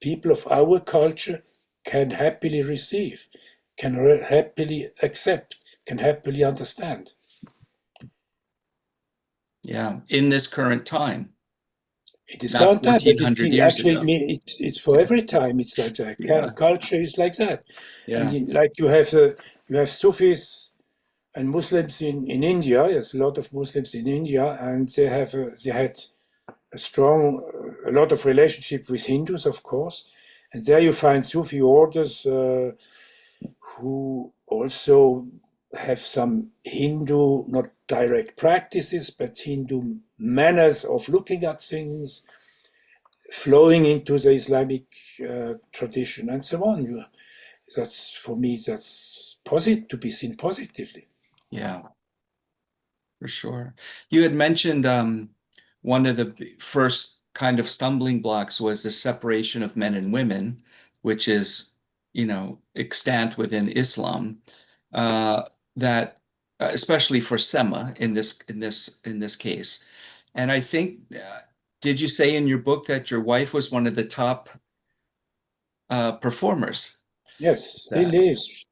people of our culture can happily receive, can happily accept, can happily understand. Yeah, in this current time. It is current time, but it's for every time. It's like that. Yeah. Culture is like that. Yeah. And like you have Sufis and Muslims in India. There's a lot of Muslims in India, and they had a lot of relationship with Hindus, of course. And there you find Sufi orders who also have some Hindu, not direct practices, but Hindu manners of looking at things, flowing into the Islamic tradition, and so on. That's, for me, that's positive, to be seen positively. Yeah. For sure. You had mentioned one of the first kind of stumbling blocks was the separation of men and women, which is, extant within Islam. Uh, that especially for Sema in this case. And I think, did you say in your book that your wife was one of the top performers? Yes, still That is.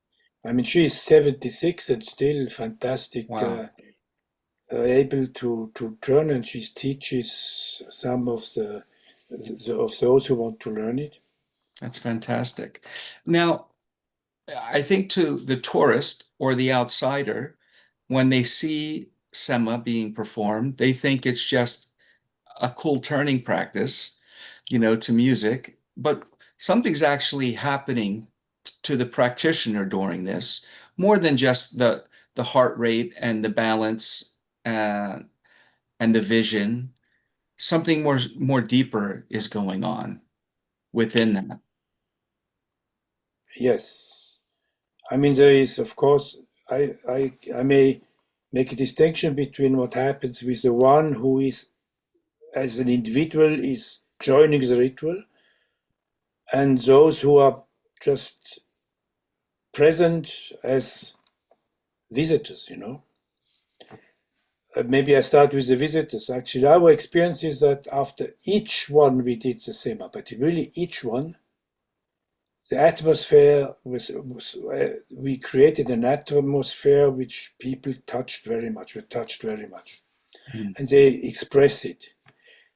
I mean, she is 76 and still fantastic, wow, able to turn, and she teaches some of of those who want to learn it. that's fantastic. Now, I think to the tourist or the outsider, when they see Sema being performed, they think it's just a cool turning practice, to music, but something's actually happening to the practitioner during this, more than just the heart rate and the balance uh, and the vision. Something more deeper is going on within that. Yes. I mean, there is, of course, I may make a distinction between what happens with the one who is, as an individual, is joining the ritual, and those who are just present as visitors, you know. Maybe I start with the visitors. Actually, our experience is that after each one we did the Sema, but really each one, the atmosphere we created an atmosphere which people touched very much, were touched very much, Mm. and they express it.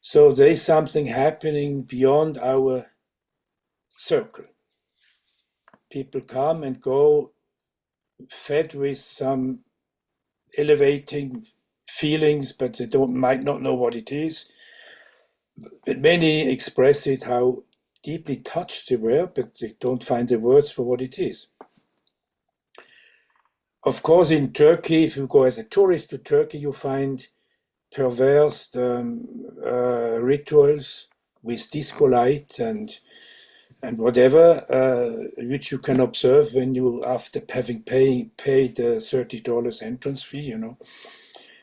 So there is something happening beyond our circle. People come and go, fed with some elevating feelings, but they might not know what it is. But many express it how deeply touched they were, but they don't find the words for what it is. Of course, in Turkey, if you go as a tourist to Turkey, you find perverse rituals with disco light and whatever, which you can observe when you, after having paid $30 entrance fee, you know.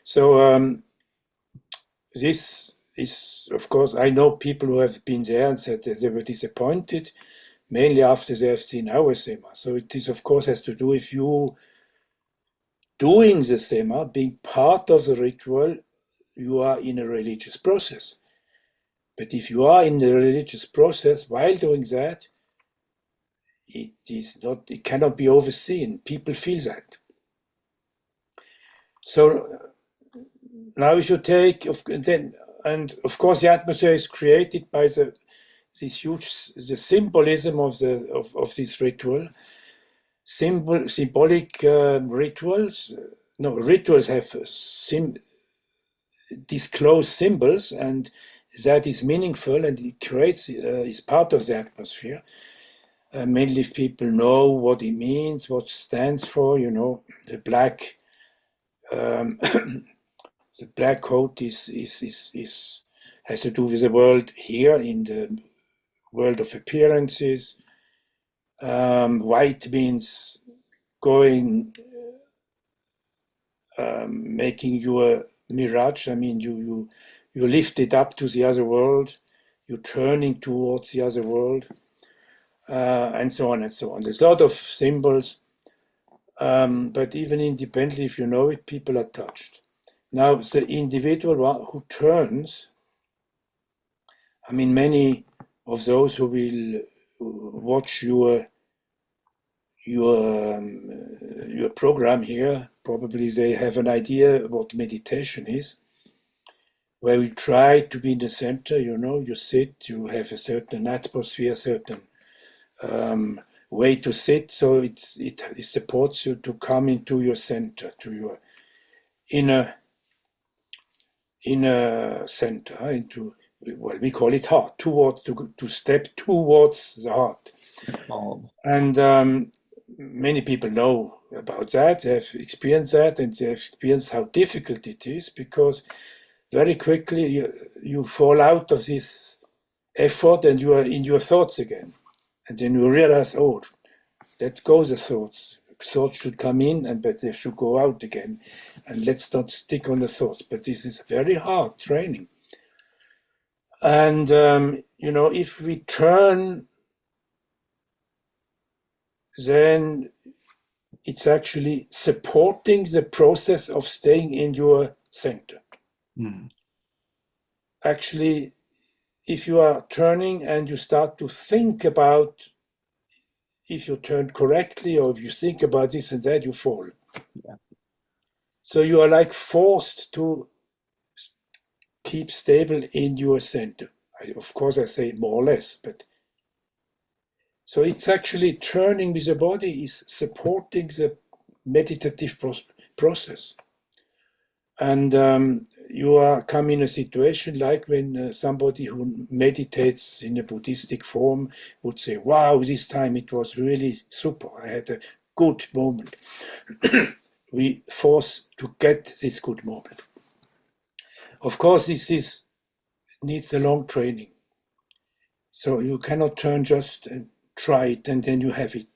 So this is, of course, I know people who have been there and said that they were disappointed, mainly after they have seen our Sema. So it is, of course, has to do with you doing the Sema, being part of the ritual. You are in a religious process. But if you are in the religious process while doing that, it cannot be overseen. People feel that. So now if you take, and of course the atmosphere is created by the symbolism of this ritual. Symbolic rituals. No, rituals have disclosed symbols, and that is meaningful, and it creates is part of the atmosphere. Mainly if people know what it means, what it stands for, you know, the black the black coat has to do with the world here, in the world of appearances. White means going, making you a mirage. I mean, you lift it up to the other world. You're turning towards the other world, and so on and so on. There's a lot of symbols, but even independently, if you know it, people are touched. Now, the individual who turns, I mean, many of those who will watch your program here, probably they have an idea what meditation is, where we try to be in the center. You know, you sit, you have a certain atmosphere, certain way to sit, so it supports you to come into your center, to your inner center, into, well, we call it heart, to step towards the heart. Oh. And many people know about that. They have experienced that, and they have experienced how difficult it is, because very quickly you fall out of this effort and you are in your thoughts again. And then you realize, oh, let go the thoughts. Thoughts should come in, but they should go out again. and let's not stick on the thoughts. But this is very hard training. And, if we turn, then it's actually supporting the process of staying in your center. Mm. Actually, if you are turning and you start to think about if you turn correctly or if you think about this and that, you fall. Yeah. So you are like forced to keep stable in your center. Of course, I say more or less, but so it's actually turning with the body is supporting the meditative process. And you are come in a situation like when somebody who meditates in a Buddhistic form would say, wow, this time it was really super. I had a good moment. We force to get this good moment. Of course, this needs a long training. So you cannot turn just and try it and then you have it.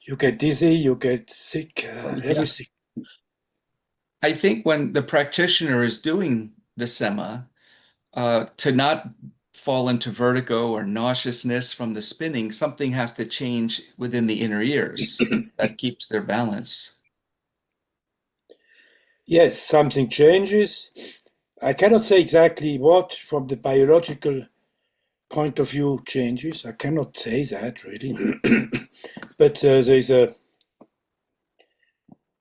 You get dizzy, you get sick, everything. I think when the practitioner is doing the Sema, to not fall into vertigo or nauseousness from the spinning, something has to change within the inner ears that keeps their balance. Yes, something changes. I cannot say exactly what from the biological point of view changes. I cannot say that really. But there's a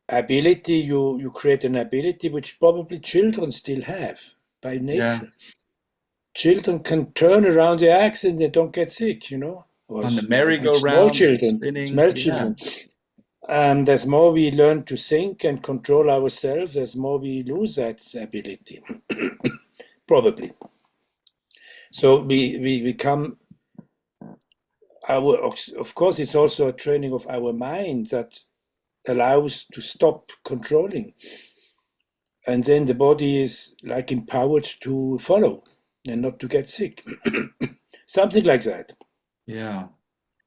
ability, you create an ability which probably children still have by Yeah. nature. Children can turn around the axis and they don't get sick, or On the small merry-go-round, children, spinning. small Yeah. children. As more we learn to think and control ourselves, as more we lose that ability, probably. So we become of course, it's also a training of our mind that allows to stop controlling. And then the body is like empowered to follow and not to get sick. Something like that. Yeah.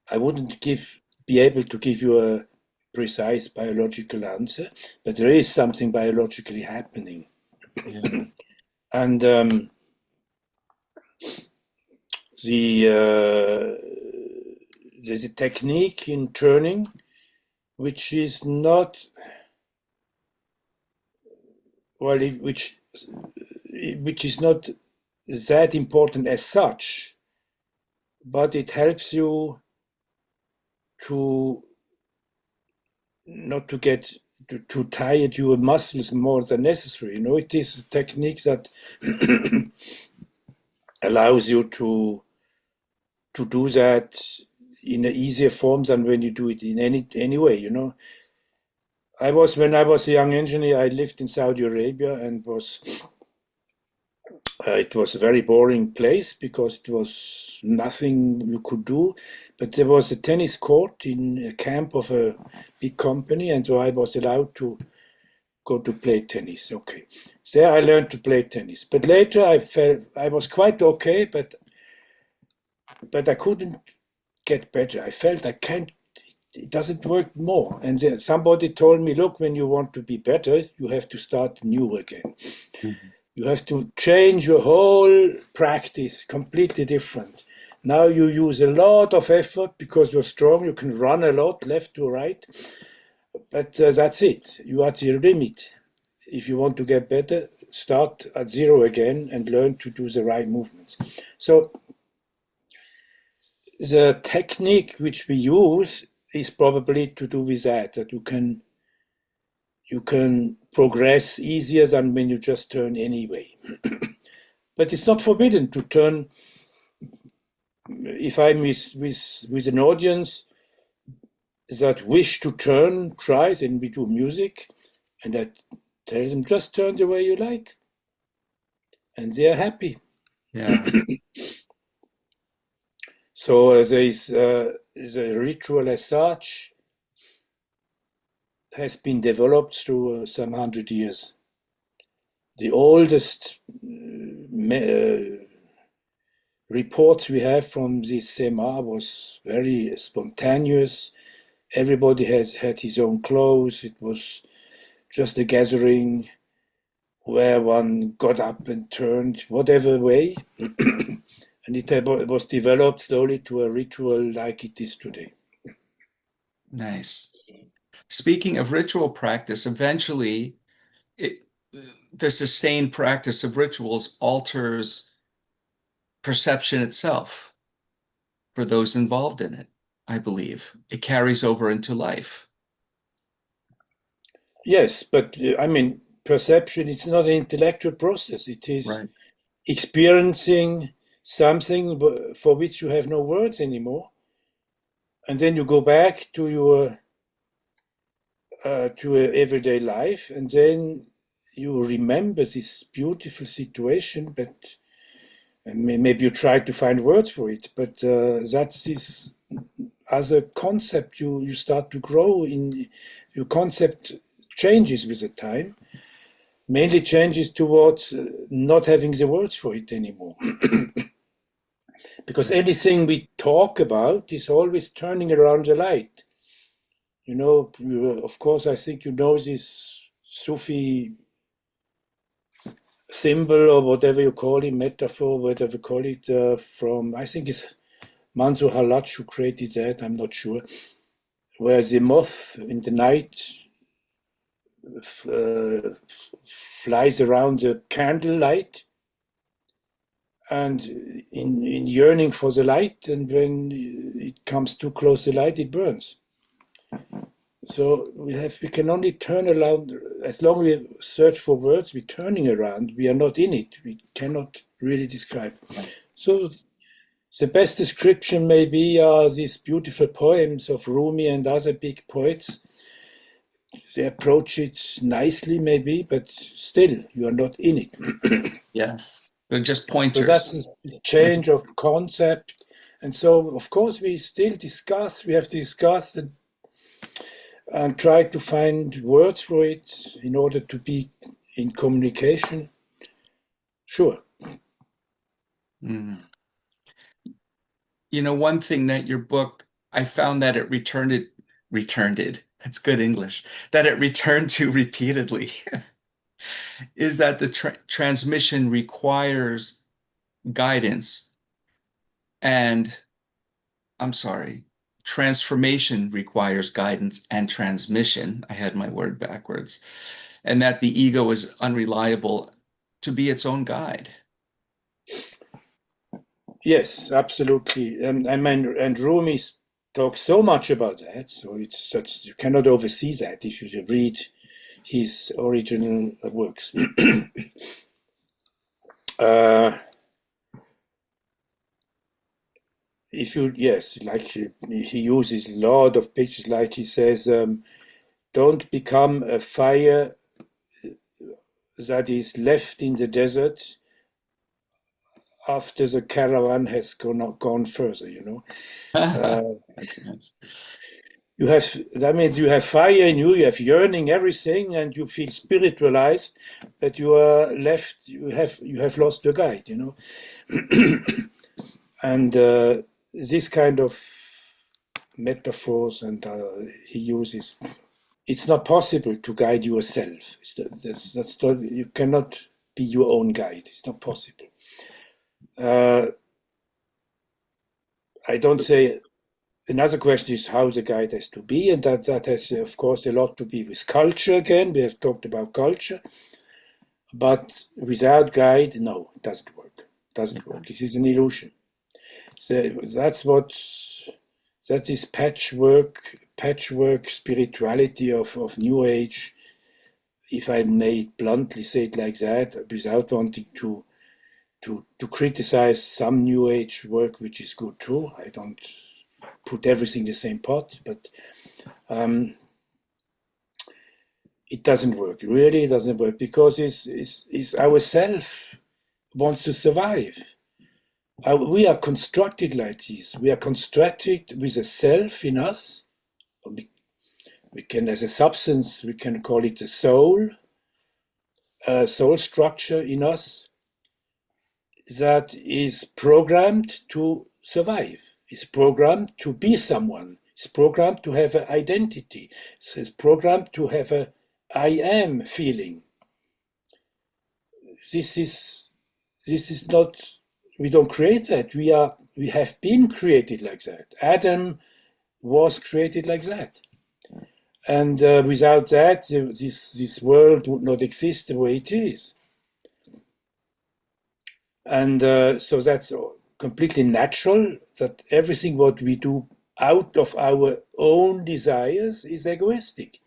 I wouldn't be able to give you a precise biological answer, but there is something biologically happening. Yeah. And there's a technique in turning which is not which is not that important as such, but it helps you to not to get to tired your muscles more than necessary. It is a technique that allows you to do that in an easier form than when you do it in any way. When I was a young engineer, I lived in Saudi Arabia and it was a very boring place because it was nothing you could do. But there was a tennis court in a camp of a big company, and so I was allowed to go to play tennis. Okay. There I learned to play tennis. But later I felt I was quite okay, but I couldn't get better. I felt I can't, it doesn't work more. And then somebody told me, look, when you want to be better, you have to start new again. Mhm. You have to change your whole practice, completely different. Now you use a lot of effort because you're strong, you can run a lot left to right, but that's it. You are at your limit. If you want to get better, start at zero again and learn to do the right movements. So the technique which we use is probably to do with that you can progress easier than when you just turn anyway. But it's not forbidden to turn. If I'm with an audience that wish to turn, tries, and we do music, and I tell them just turn the way you like, and they are happy. Yeah. So the ritual as such has been developed through some 100 years. The oldest reports we have from this Sema was very spontaneous. Everybody has had his own clothes. It was just a gathering where one got up and turned whatever way, and it was developed slowly to a ritual like it is today. Nice. Speaking of ritual practice, eventually the sustained practice of rituals alters perception itself for those involved in it, I believe. It carries over into life. Yes, but I mean, perception, it's not an intellectual process. It is Right. experiencing something for which you have no words anymore. And then you go back to your everyday life, and then you remember this beautiful situation, but maybe you try to find words for it, but that's this as a concept you start to grow in. Your concept changes with the time, mainly changes towards not having the words for it anymore. Because anything we talk about is always turning around the light. You know, of course, I think you know this Sufi symbol or whatever you call it, metaphor, whatever you call it, from, I think it's Mansour Halach who created that, I'm not sure, where the moth in the night flies around the candlelight and in yearning for the light, and when it comes too close to the light, it burns. So we can only turn around, as long as we search for words, we're turning around, we are not in it, we cannot really describe. So the best description maybe are these beautiful poems of Rumi and other big poets. They approach it nicely maybe, but still you are not in it. Yes. They're just So pointers. that's a change of concept. And so, of course, we still discuss, we have to discuss and try to find words for it in order to be in communication. Sure. Mm. You know, one thing that your book, I found that it returned it, that's good English, that it returned to repeatedly, is that the transmission requires guidance and, I'm sorry, transformation requires guidance and transmission. I had my word backwards. And that the ego is unreliable to be its own guide. Yes, absolutely. I mean, and Rumi talks so much about that, so it's such, you cannot oversee that if you read his original works. If you, yes, like he uses a lot of pictures, like he says, don't become a fire that is left in the desert after the caravan has gone further, you know. That's nice. You have, that means you have fire in you, you have yearning, everything, and you feel spiritualized, but you are left, you have lost your guide, you know. And this kind of metaphors and he uses, it's not possible to guide yourself. That's not, you cannot be your own guide. It's not possible. I don't say. Another question is how the guide has to be, and that has, of course, a lot to be with culture again. We have talked about culture, but without guide, no, it doesn't work. It doesn't work. This is an illusion. So that is patchwork spirituality of New Age, if I may bluntly say it like that, without wanting to criticize some New Age work, which is good too. I don't put everything in the same pot, but it doesn't work. Really, it doesn't work, because it's ourself wants to survive. We are constructed like this. We are constructed with a self in us. We can, as a substance, we can call it the soul, soul structure in us that is programmed to survive. It's programmed to be someone. It's programmed to have an identity. It's programmed to have a I am feeling. This is not, we don't create that. We have been created like that. Adam was created like that. And without that, this world would not exist the way it is. And so that's completely natural, that everything what we do out of our own desires is egoistic,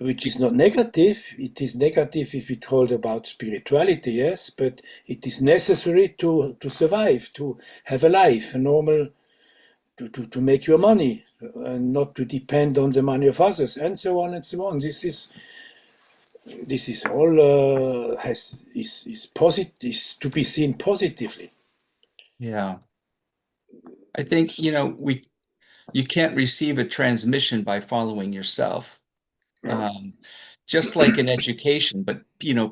which is not negative. It is negative if we talk about spirituality, yes, but it is necessary to survive, to have a life, a normal, to make your money, and not to depend on the money of others, and so on and so on. This is all is to be seen positively. Yeah. I think, you can't receive a transmission by following yourself. Just like in education, but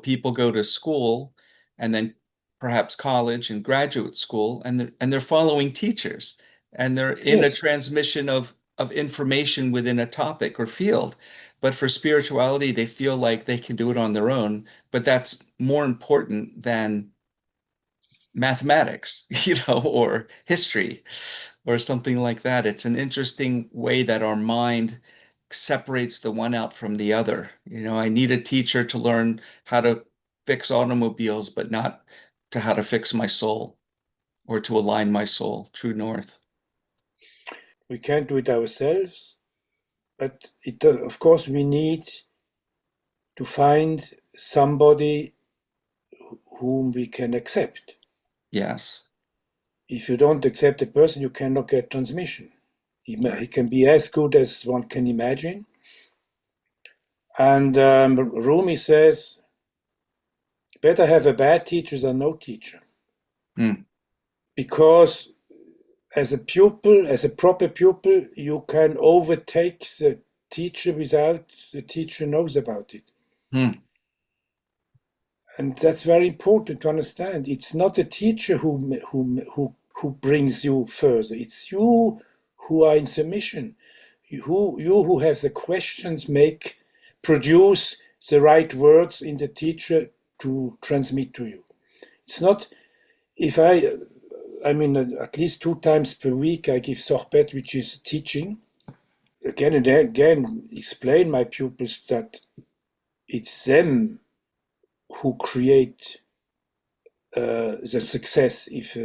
people go to school and then perhaps college and graduate school, and they're following teachers, and they're in a Yes. transmission of information within a topic or field. But for spirituality, they feel like they can do it on their own, but that's more important than mathematics, or history or something like that. It's an interesting way that our mind separates the one out from the other. I need a teacher to learn how to fix automobiles, but not to how to fix my soul or to align my soul, true north. We can't do it ourselves, but of course we need to find somebody whom we can accept. Yes. If you don't accept a person, you cannot get transmission. He can be as good as one can imagine. And Rumi says, better have a bad teacher than no teacher. Mm. Because as a pupil, as a proper pupil, you can overtake the teacher without the teacher knows about it. Mm. And that's very important to understand. It's not the teacher who brings you further. It's you who are in submission. You who have the questions produce the right words in the teacher to transmit to you. It's not, at least 2 times per week I give sohbet, which is teaching. Again and again, explain my pupils that it's them who create the success if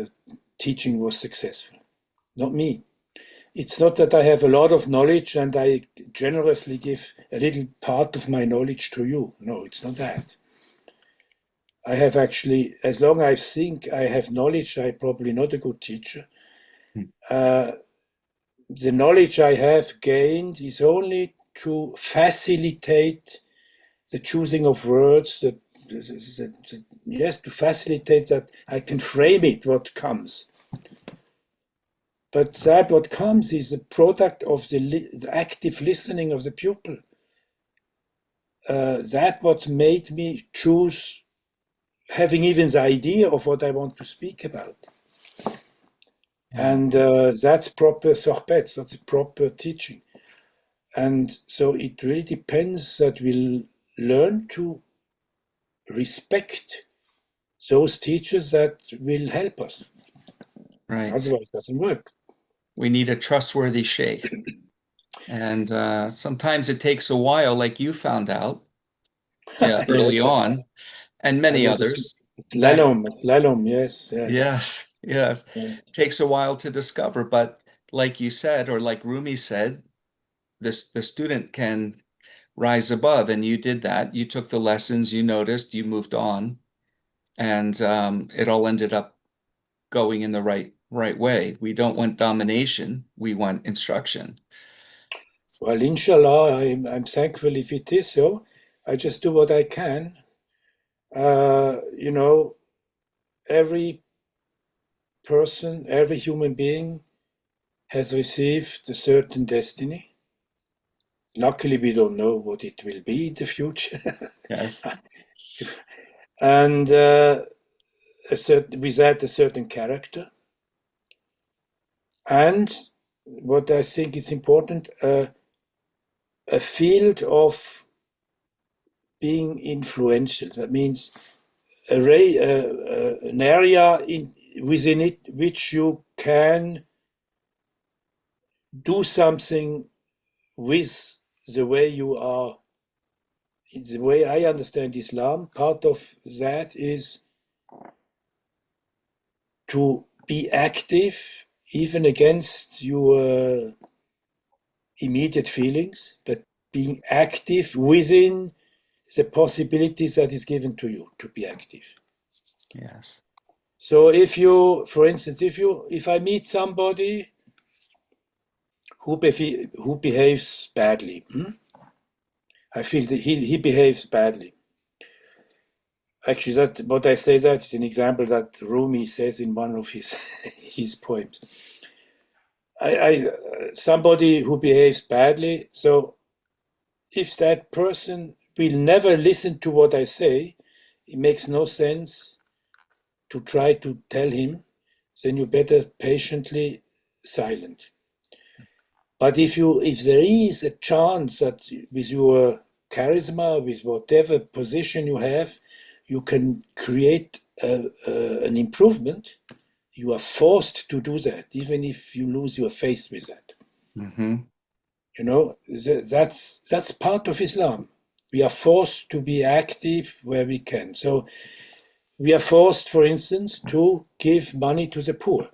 teaching was successful, not me. It's not that I have a lot of knowledge and I generously give a little part of my knowledge to you. No, it's not that. I have actually, as long as I think I have knowledge, I'm probably not a good teacher. The knowledge I have gained is only to facilitate the choosing of words, yes, to facilitate that I can frame it, what comes. But that what comes is a product of the active listening of the pupil. That what made me choose, having even the idea of what I want to speak about. Yeah. And that's proper sohbet, that's proper teaching. And so it really depends that we'll learn to respect those teachers that will help us. Right. Otherwise, it doesn't work. We need a trustworthy sheikh. And sometimes it takes a while, like you found out early on, and many others. Lalom, yes. Yes. Yeah. Takes a while to discover, but like you said, or like Rumi said, the student can rise above, and you did that. You took the lessons, you noticed, you moved on, and it all ended up going in the right way. We don't want domination, we want instruction. Well, inshallah, I'm thankful if it is so. I just do what I can. Every person, every human being has received a certain destiny. Luckily, we don't know what it will be in the future. Yes. And with that, a certain character. And what I think is important, a a field of being influential. That means an area within it which you can do something with the way you are. In the way I understand Islam, part of that is to be active even against your immediate feelings, but being active within the possibilities that is given to you to be active. Yes. So if you, for instance, if I meet somebody who behaves badly, I feel that he behaves badly. Actually, that what I say that is an example that Rumi says in one of his his poems. Somebody who behaves badly. So if that person will never listen to what I say, it makes no sense to try to tell him. Then you better patiently silent. But if there is a chance that with your charisma, with whatever position you have, you can create an improvement, you are forced to do that, even if you lose your faith with that. Mm-hmm. You know, that's part of Islam. We are forced to be active where we can. So we are forced, for instance, to give money to the poor,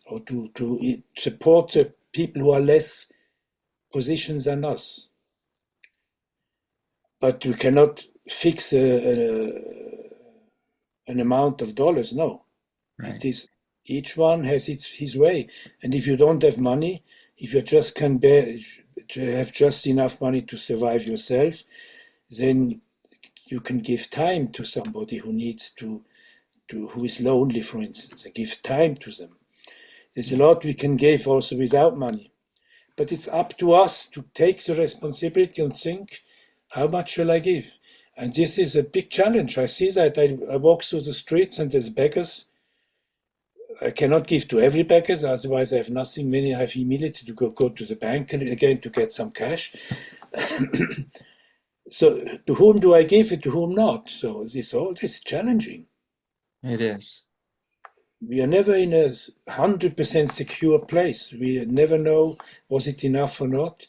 or to support the people who are less positioned than us. But we cannot fix an amount of dollars. No, Right. it is each one has his way. And if you don't have money, if you just can have just enough money to survive yourself, then you can give time to somebody who needs who is lonely, for instance, and give time to them. There's a lot we can give also without money. But it's up to us to take the responsibility and think, how much shall I give? And this is a big challenge. I see that I walk through the streets and there's beggars. I cannot give to every beggar, otherwise I have nothing. Many I have immediately to go to the bank and again to get some cash. So to whom do I give it, to whom not? So this is challenging. It is. We are never in a 100% secure place. We never know, was it enough or not?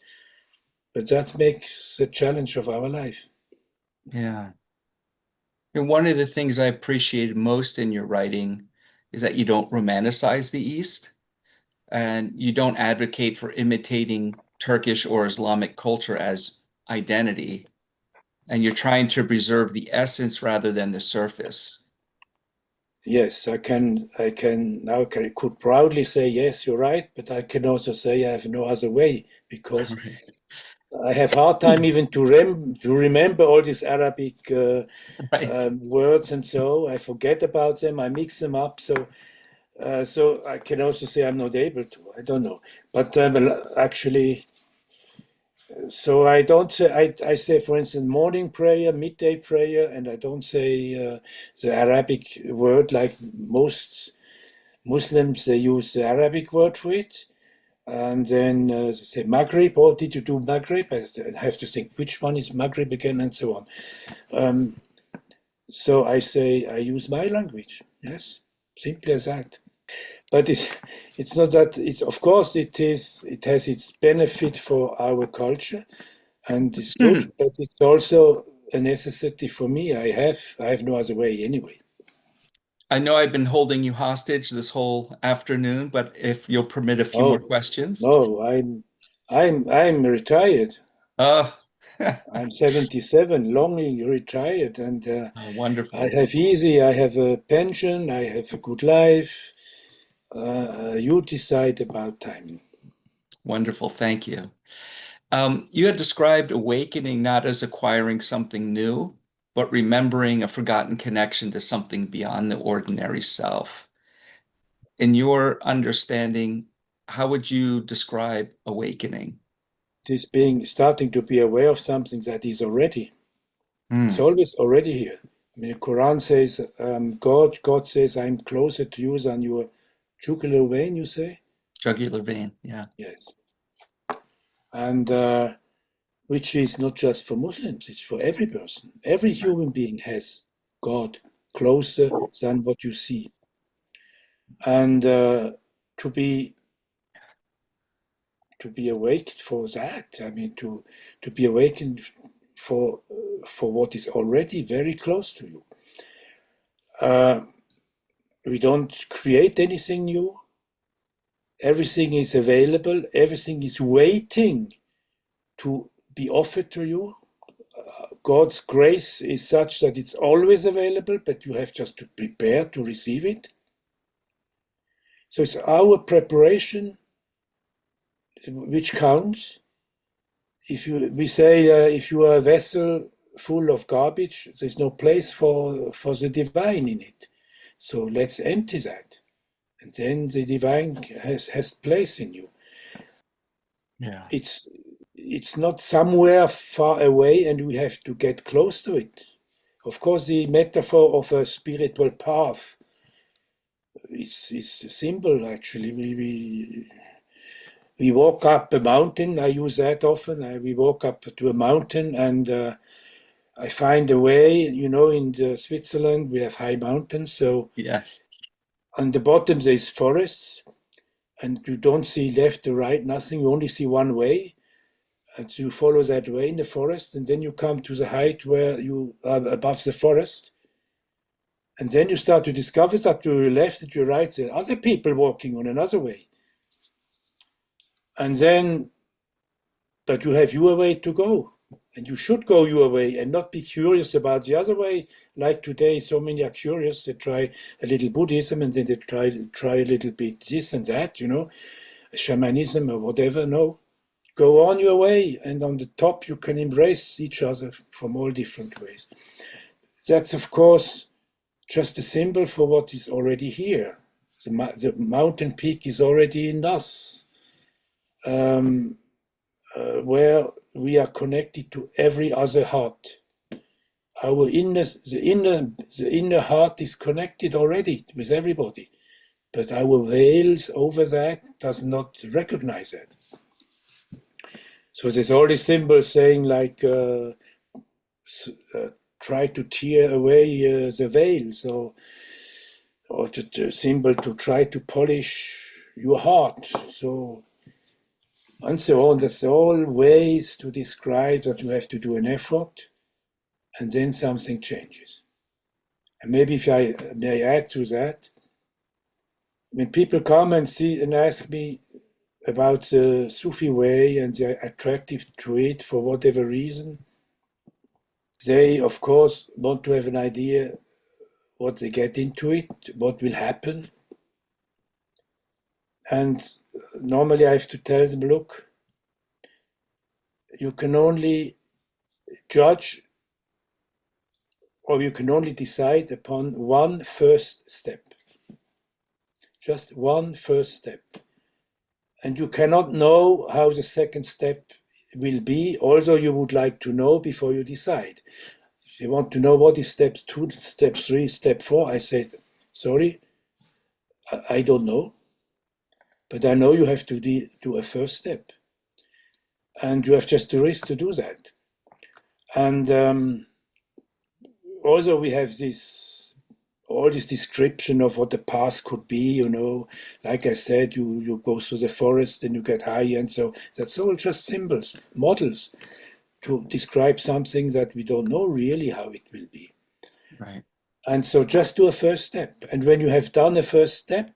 But that makes the challenge of our life. Yeah. And one of the things I appreciated most in your writing is that you don't romanticize the East and you don't advocate for imitating Turkish or Islamic culture as identity. And you're trying to preserve the essence rather than the surface. Yes, I could proudly say, yes, you're right, but I can also say I have no other way because I have hard time even to remember all these Arabic Right. words, and so I forget about them. I mix them up. So I can also say I'm not able to. I don't know, but actually, so I don't say. I say, for instance, morning prayer, midday prayer, and I don't say the Arabic word like most Muslims. They use the Arabic word for it. And then they say Maghrib, or did you do Maghrib? I have to think which one is Maghrib again, and so on. So I say I use my language. Yes, simply as that. But it's not that. It's of course it is. It has its benefit for our culture, and it's good. But it's also a necessity for me. I have no other way anyway. I know I've been holding you hostage this whole afternoon, but if you'll permit a few more Oh questions. no, I'm retired. Oh, I'm 77, longing retired, and I wonderful. have easy. I have a pension. I have a good life. You decide about timing. Wonderful. Thank you. You had described awakening not as acquiring something new, but remembering a forgotten connection to something beyond the ordinary self. In your understanding, how would you describe awakening? This being starting to be aware of something that is already. It's Hmm. always already here. I mean, the Quran says, God says, I'm closer to you than your jugular vein, you say? Jugular vein. Yeah. Yes. And which is not just for Muslims, it's for every person. Every human being has God closer than what you see. And to be awaked for that, I mean, to be awakened for what is already very close to you. We don't create anything new. Everything is available. Everything is waiting to be offered to you. God's grace is such that it's always available, but you have just to prepare to receive it. So it's our preparation which counts. We say if you are a vessel full of garbage, there's no place for the divine in it. So let's empty that. And then the divine has place in you. Yeah. It's not somewhere far away and we have to get close to it. Of course, the metaphor of a spiritual path is a symbol, actually. We walk up a mountain. I use that often. We walk up to a mountain and I find a way. In Switzerland, we have high mountains. So Yes. on the bottom, there's forests. And you don't see left or right, nothing. You only see one way. And you follow that way in the forest. And then you come to the height where you are above the forest. And then you start to discover that to your left and to your right, there are other people walking on another way. And then, but you have your way to go. And you should go your way and not be curious about the other way. Like today, so many are curious. They try a little Buddhism and then they try a little bit this and that, shamanism or whatever. No, go on your way. And on the top, you can embrace each other from all different ways. That's, of course, just a symbol for what is already here. The mountain peak is already in us, where we are connected to every other heart. The inner heart is connected already with everybody, but our veils over that does not recognize that. So there's all these symbols saying like, try to tear away the veil, or the symbol to try to polish your heart, and so on. That's all ways to describe that you have to do an effort, and then something changes. And maybe if I may add to that, when people come and see and ask me about the Sufi way and they're attracted to it for whatever reason, they, of course, want to have an idea what they get into it, what will happen. And normally I have to tell them, look, you can only judge or you can only decide upon one first step. Just one first step. And you cannot know how the second step will be, although you would like to know before you decide. If you want to know what is step 2, step 3, step 4, I said, sorry, I don't know. But I know you have to do a first step. And you have just the risk to do that. And also we have all this description of what the past could be, like I said, you go through the forest and you get high, and so that's all just symbols, models to describe something that we don't know really how it will be. Right. And so just do a first step. And when you have done a first step,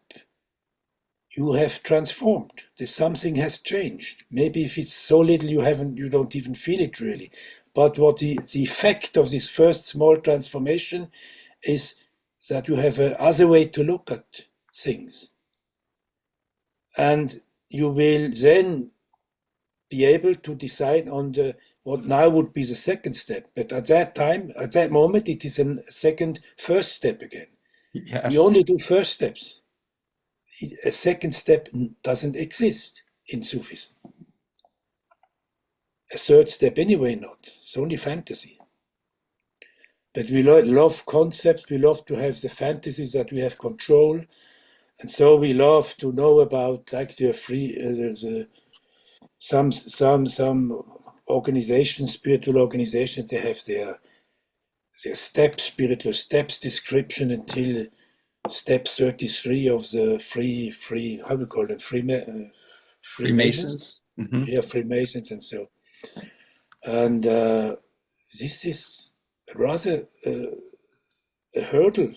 you have transformed. Something has changed. Maybe if it's so little you don't even feel it really. But what the effect of this first small transformation is that you have another way to look at things. And you will then be able to decide on what now would be the second step. But at that moment, it is a first step again. Yes. We only do first steps. A second step doesn't exist in Sufism. A third step anyway not. It's only fantasy. But we love concepts, we love to have the fantasies that we have control, and so we love to know about like some organizations, spiritual organizations, they have their steps, spiritual steps description until step 33 of the free how do you call them, Freemasons? Freemasons. Hmm. Yeah, Freemasons and so. And this is rather a hurdle.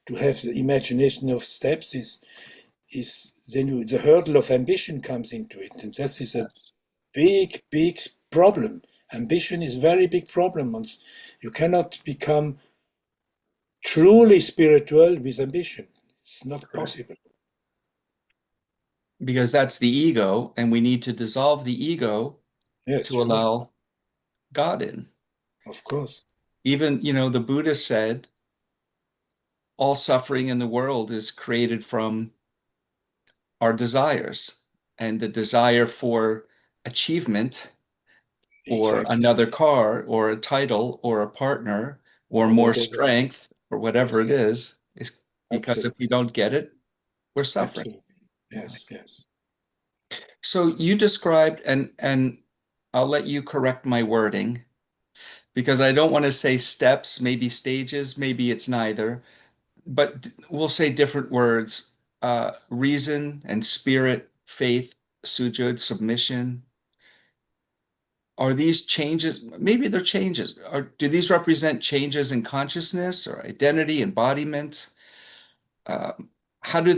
To have the imagination of steps is then the hurdle of ambition comes into it, and that is a Yes. big problem. Ambition is a very big problem. You cannot become truly spiritual with ambition. It's not possible. Because that's the ego, and we need to dissolve the ego Yes, to sure, allow God in. of course. Even, the Buddha said, all suffering in the world is created from our desires, and the desire for achievement or Exactly. another car or a title or a partner or Or more whatever. strength or whatever it Yes, is because if we absolutely. don't get it, we're suffering. Absolutely. Yes. So you described, and I'll let you correct my wording because I don't want to say steps, maybe stages, maybe it's neither, but we'll say different words: reason and spirit, faith, sujud, submission. Are these changes? Maybe they're changes. Do these represent changes in consciousness or identity, embodiment? Um, how do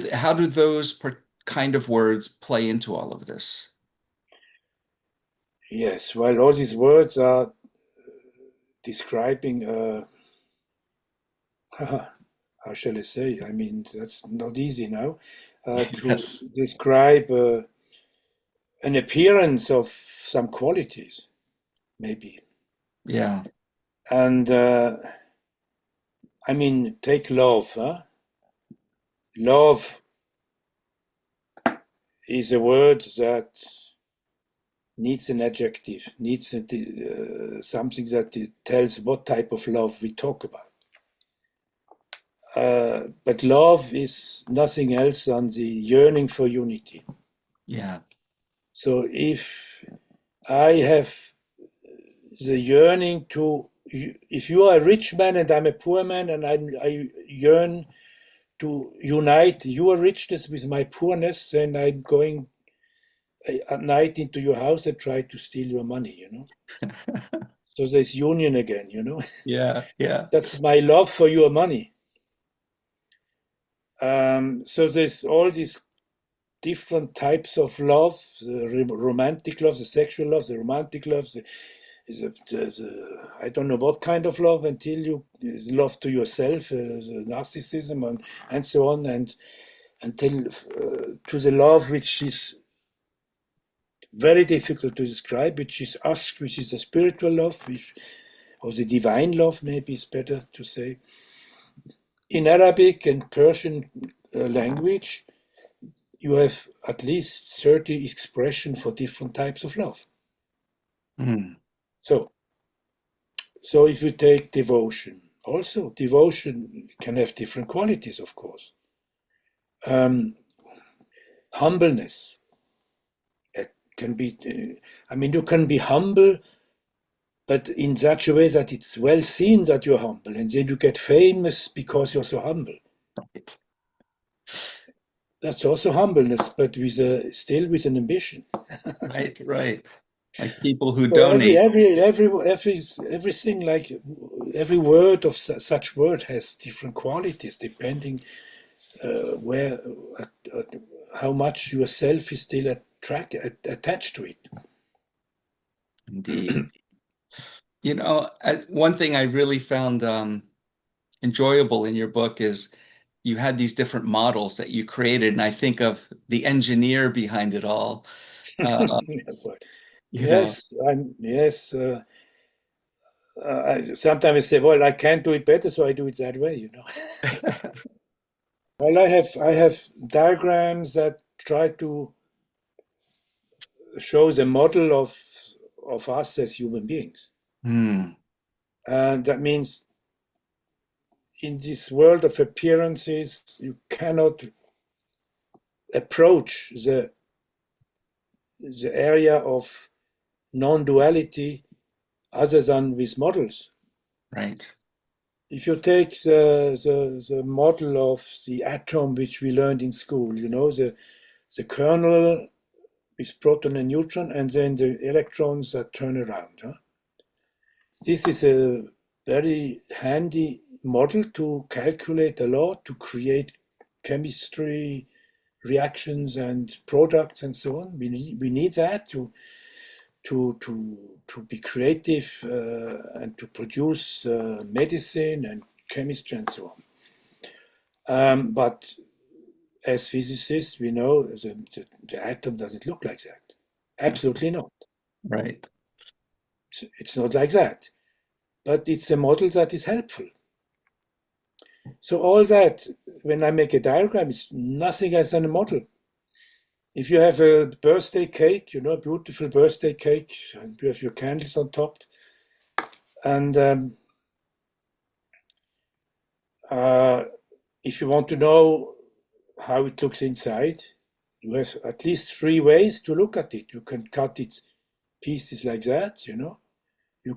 those kind of words play into all of this? Yes. Well, all these words are describing how shall I say? I mean, that's not easy now to Yes. describe an appearance of some qualities, maybe. Yeah. And I mean, take love. Huh? Love is a word that needs an adjective, needs something that tells what type of love we talk about. But love is nothing else than the yearning for unity. Yeah. So if I have the yearning to, if you are a rich man and I'm a poor man, and I yearn to unite your richness with my poorness, then I'm going at night into your house and try to steal your money. So there's union again. Yeah. Yeah. That's my love for your money. So there's all these different types of love: the romantic love, the sexual love, the romantic love, I don't know what kind of love, until you love to yourself, the narcissism, and so on, and until to the love which is very difficult to describe, which is us, which is a spiritual love, or the divine love, maybe is better to say. In Arabic and Persian language, you have at least 30 expressions for different types of love. Mm. So if you take devotion, also devotion can have different qualities, of course. Humbleness, it can be, you can be humble, but in such a way that it's well seen that you're humble, and then you get famous because you're so humble. Right. That's also humbleness, but still with an ambition. Right. Right. Like people who So donate. everything, like every word of such word has different qualities depending where how much yourself is still attached to it. Indeed. One thing I really found enjoyable in your book is you had these different models that you created, and I think of the engineer behind it all. Uh, you know, Yes, yes. I sometimes say, well, I can't do it better, so I do it that way. Well, I have diagrams that try to show the model of us as human beings, Hmm. and that means in this world of appearances, you cannot approach the area of non-duality other than with models. Right. If you take the model of the atom which we learned in school, the kernel with proton and neutron, and then the electrons that turn around. Huh? This is a very handy model to calculate a lot, to create chemistry reactions and products and so on. We need that to be creative and to produce medicine and chemistry and so on. But as physicists, we know the atom doesn't look like that. Absolutely not. Right. It's not like that. But it's a model that is helpful. So all that, when I make a diagram, it's nothing else than a model. If you have a birthday cake, a beautiful birthday cake, and you have your candles on top, and if you want to know how it looks inside, you have at least 3 ways to look at it. You can cut it pieces like that, You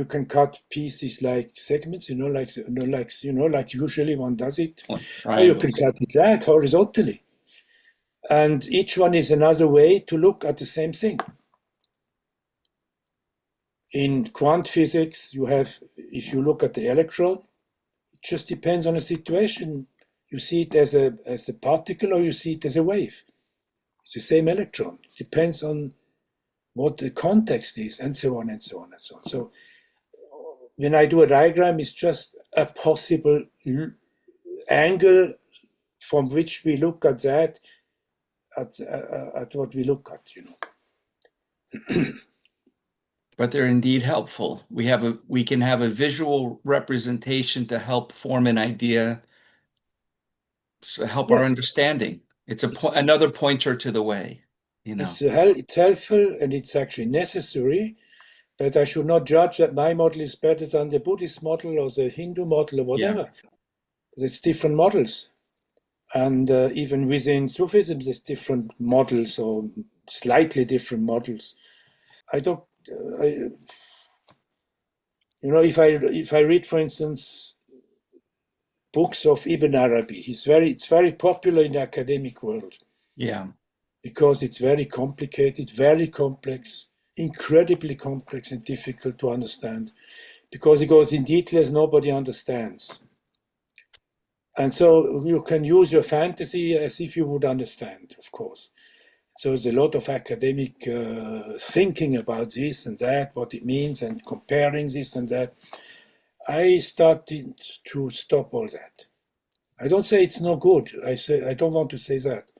can cut pieces like segments, like usually one does it. Or you can cut it like horizontally. And each one is another way to look at the same thing. In quant physics, if you look at the electron, it just depends on the situation. You see it as a particle or you see it as a wave. It's the same electron. It depends on what the context is, and so on and so on and so on. So when I do a diagram, it's just a possible angle from which we look at that, at what we look at, But they're indeed helpful. We can have a visual representation to help form an idea, to help our understanding. It's another pointer to the way. It's helpful and it's actually necessary, but I should not judge that my model is better than the Buddhist model or the Hindu model or whatever. Yeah. It's different models. And even within Sufism, there's different models or slightly different models. If I read, for instance, books of Ibn Arabi, it's very popular in the academic world. Yeah. Because it's very complicated, very complex, incredibly complex and difficult to understand. Because it goes in details nobody understands. And so you can use your fantasy as if you would understand, of course. So there's a lot of academic thinking about this and that, what it means, and comparing this and that. I started to stop all that. I don't say it's no good. I don't want to say that.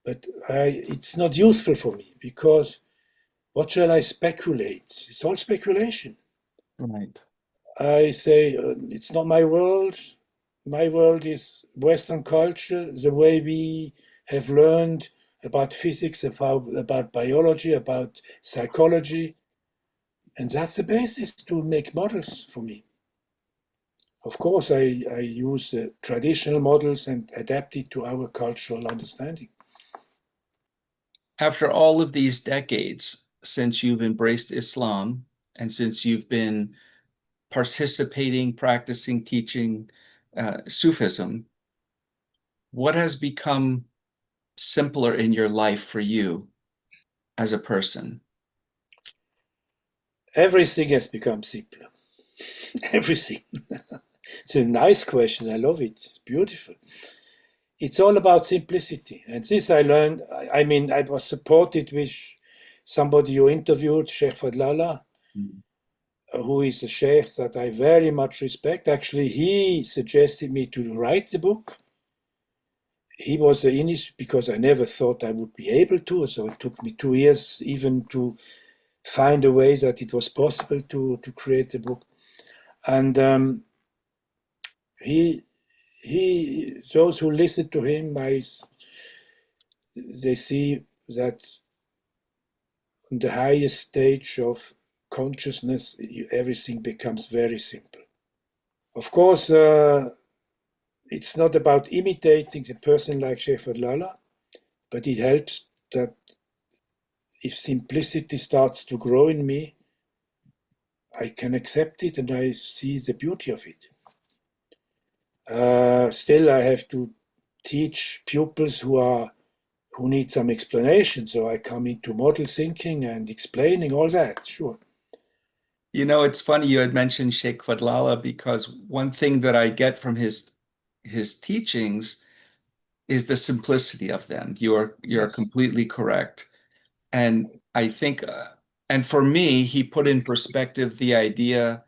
But it's not useful for me, because what shall I speculate? It's all speculation. Right. I say it's not my world. My world is Western culture, the way we have learned about physics, about biology, about psychology. And that's the basis to make models for me. Of course, I use traditional models and adapt it to our cultural understanding. After all of these decades, since you've embraced Islam and since you've been participating, practicing, teaching Sufism, what has become simpler in your life for you as a person? Everything has become simpler. Everything. It's a nice question. I love it. It's beautiful. It's all about simplicity. And this I learned. I was supported with somebody you interviewed, Sheikh Fadlallah, who is a sheikh that I very much respect. Actually, he suggested me to write the book. He was the initiator, because I never thought I would be able to. So it took me 2 years even to find a way that it was possible to create a book. And those who listen to him, they see that on the highest stage of consciousness, everything becomes very simple. Of course, it's not about imitating a person like Sheikh Fadlallah, but it helps that if simplicity starts to grow in me, I can accept it and I see the beauty of it. Still, I have to teach pupils who need some explanation. So I come into model thinking and explaining all that, sure. You know, it's funny you had mentioned Sheikh Fadlallah, because one thing that I get from his teachings is the simplicity of them. You're Yes, completely correct. And I think, and for me, he put in perspective the idea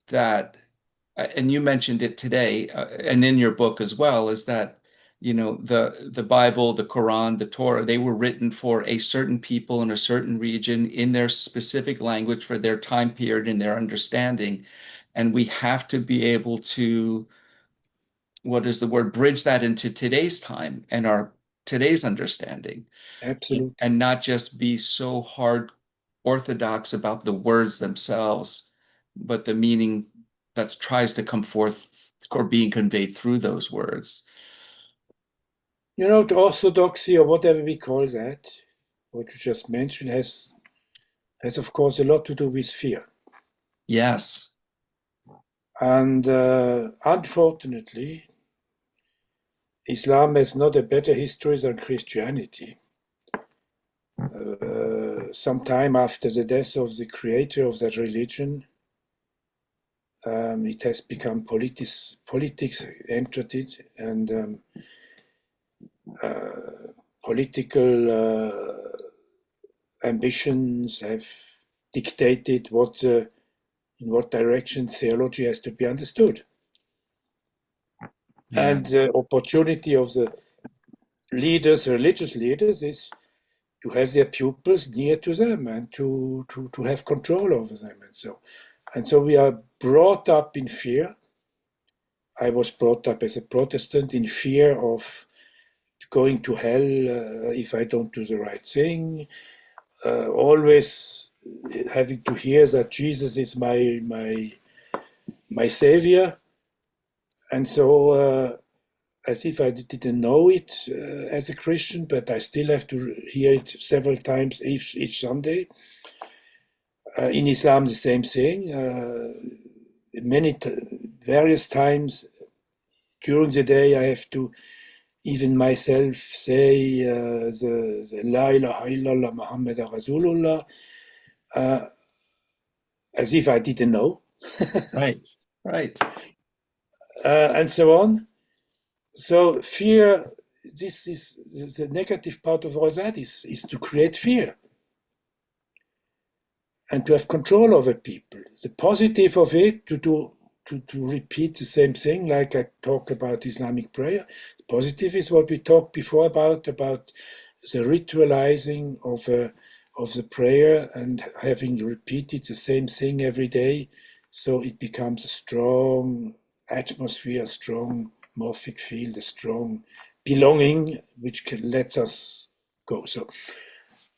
that, and you mentioned it today, and in your book as well, is that, you know, the Bible, the Quran, the Torah, they were written for a certain people in a certain region in their specific language for their time period and their understanding. And we have to be able to, what is the word, bridge that into today's time and our today's understanding, absolutely. and not just be so hard orthodox about the words themselves, but the meaning that tries to come forth or being conveyed through those words. You know, the orthodoxy, or whatever we call that, what you just mentioned, has of course a lot to do with fear. Yes. And unfortunately, Islam has not a better history than Christianity. Sometime after the death of the creator of that religion, it has become politics entered it, and political ambitions have dictated in what direction theology has to be understood. Yeah. And the opportunity of the leaders, religious leaders, is to have their pupils near to them and to have control over them. And so we are brought up in fear. I was brought up as a Protestant in fear of going to hell if I don't do the right thing. Always having to hear that Jesus is my savior, and so as if I didn't know it as a Christian, but I still have to hear it several times each Sunday. In Islam, the same thing. Various times during the day, I have to even myself say the La ilaha illallah Muhammad Rasulullah, as if I didn't know, Right. Right. and so on. So fear, this is the negative part of all that is to create fear and to have control over people. The positive of it, to repeat the same thing, like I talk about Islamic prayer. The positive is what we talked before about the ritualizing of the prayer and having repeated the same thing every day, so it becomes a strong atmosphere, a strong morphic field, a strong belonging, which lets us go. So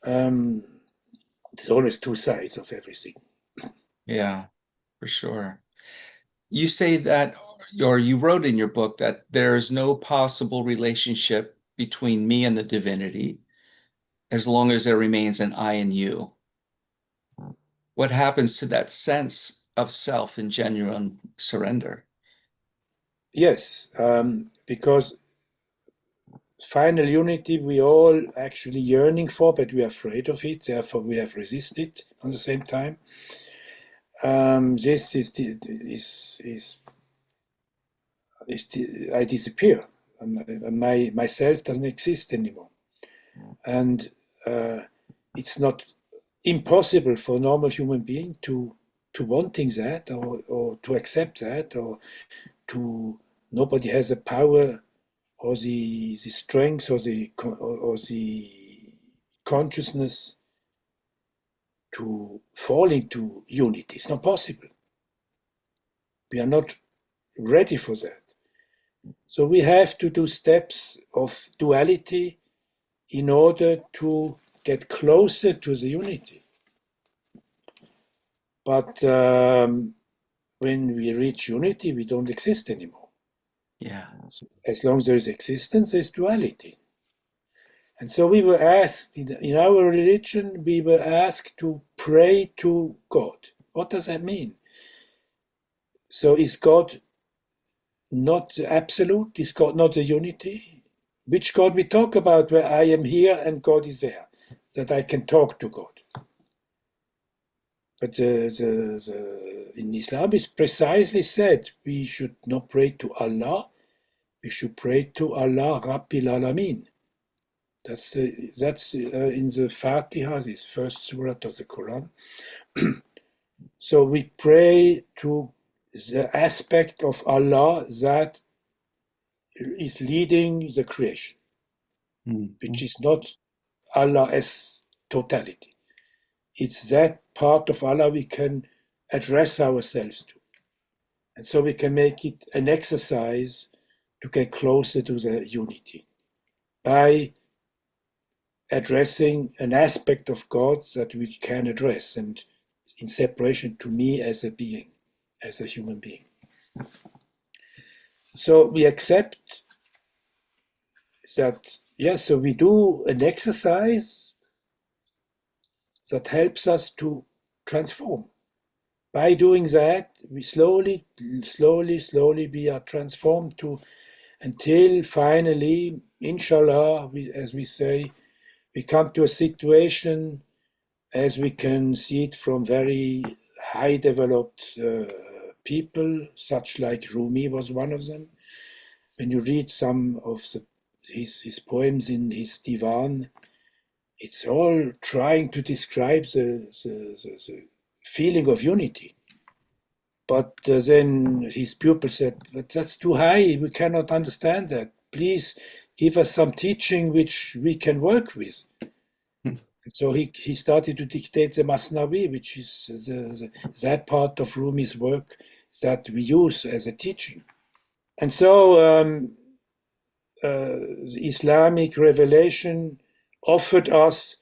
there's always two sides of everything. Yeah, for sure. You say that, or you wrote in your book that there's no possible relationship between me and the divinity as long as there remains an I and you. What happens to that sense of self and genuine surrender? Yes, because final unity we all actually yearning for, but we are afraid of it. Therefore, we have resisted at the same time. This I disappear. Myself doesn't exist anymore, and it's not impossible for a normal human being to wanting that or to accept that or to. Nobody has a power or the strength or the consciousness to fall into unity. It's not possible. We are not ready for that. So we have to do steps of duality in order to get closer to the unity. But when we reach unity, we don't exist anymore. Yeah. So as long as there is existence, there is duality. And so we were asked, in our religion, we were asked to pray to God. What does that mean? So is God not absolute? Is God not a unity? Which God we talk about, where I am here and God is there, that I can talk to God. But in Islam it's precisely said we should not pray to Allah, we should pray to Allah Rabbil Alameen. That's in the Fatiha, this first surah of the Quran. So we pray to the aspect of Allah that is leading the creation, which is not Allah as totality. It's that part of Allah we can address ourselves to. And so we can make it an exercise to get closer to the unity by addressing an aspect of God that we can address and in separation to me as a being, as a human being. So we accept that, yes, so we do an exercise that helps us to transform. By doing that, we slowly we are transformed to until finally, inshallah, as we say, we come to a situation as we can see it from very high developed people, such like Rumi was one of them. When you read some of his poems in his divan, it's all trying to describe the feeling of unity. But then his pupil said, but that's too high, we cannot understand that. Please give us some teaching which we can work with. And so he started to dictate the Masnavi, which is that part of Rumi's work that we use as a teaching. And so the Islamic revelation offered us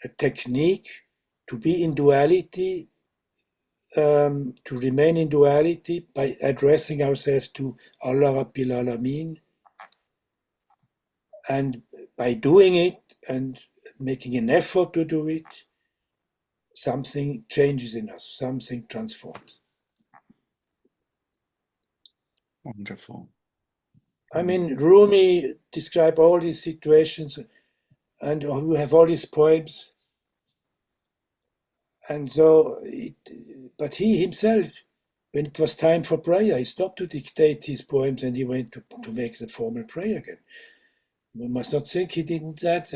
a technique to be in duality, to remain in duality by addressing ourselves to Allah Rabbil Alameen. And by doing it and making an effort to do it, something changes in us, something transforms. Wonderful. I mean, Rumi described all these situations and we have all these poems. And so, but he himself, when it was time for prayer, he stopped to dictate his poems and he went to make the formal prayer again. We must not think he didn't that.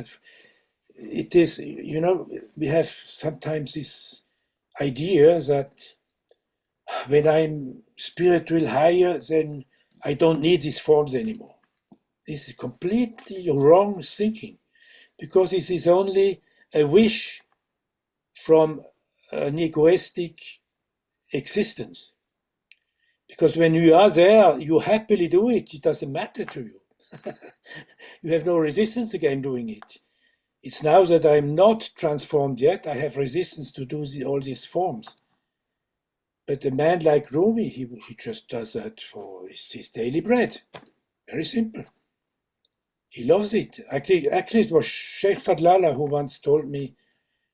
It is, we have sometimes this idea that when I'm spiritual higher, then I don't need these forms anymore. This is completely wrong thinking, because this is only a wish from an egoistic existence. Because when you are there, you happily do it. It doesn't matter to you. You have no resistance against doing it. It's now that I'm not transformed yet, I have resistance to do all these forms. But a man like Rumi, he just does that for his daily bread. Very simple. He loves it. Actually, it was Sheikh Fadlallah who once told me,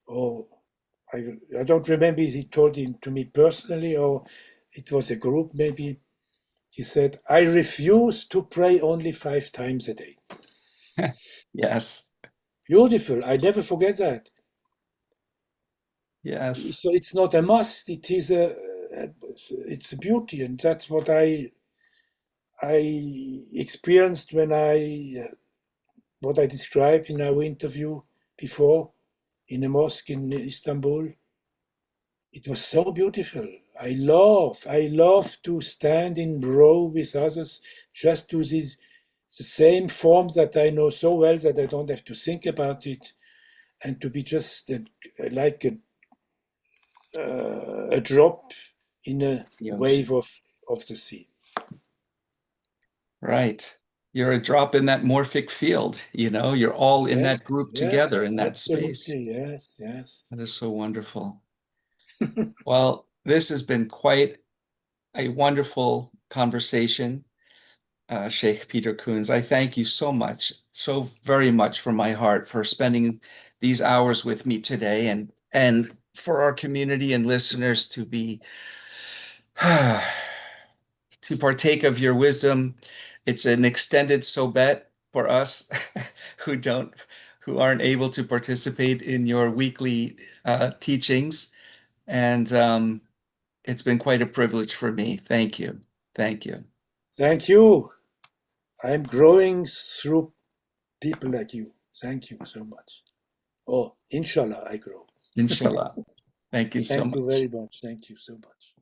I don't remember if he told it to me personally or it was a group maybe. He said, I refuse to pray only 5 times a day. Yes. Beautiful. I never forget that. Yes. So it's not a must. It's a beauty, and that's what I experienced when what I described in our interview before in a mosque in Istanbul. It was so beautiful. I love to stand in row with others, just do the same forms that I know so well that I don't have to think about it, and to be just like a drop in a wave of the sea. Right. You're a drop in that morphic field, you're all in that group together in that space. Yes. That is so wonderful. Well, this has been quite a wonderful conversation. Shaykh Peter Huseyin Cunz. I thank you so much, so very much from my heart for spending these hours with me today, and for our community and listeners to be to partake of your wisdom. It's an extended sobet for us who aren't able to participate in your weekly teachings, and it's been quite a privilege for me. Thank you. Thank you. Thank you. I'm growing through people like you. Thank you so much. Oh, inshallah, I grow. Inshallah. Thank you so Thank you much. very much. Thank you so much.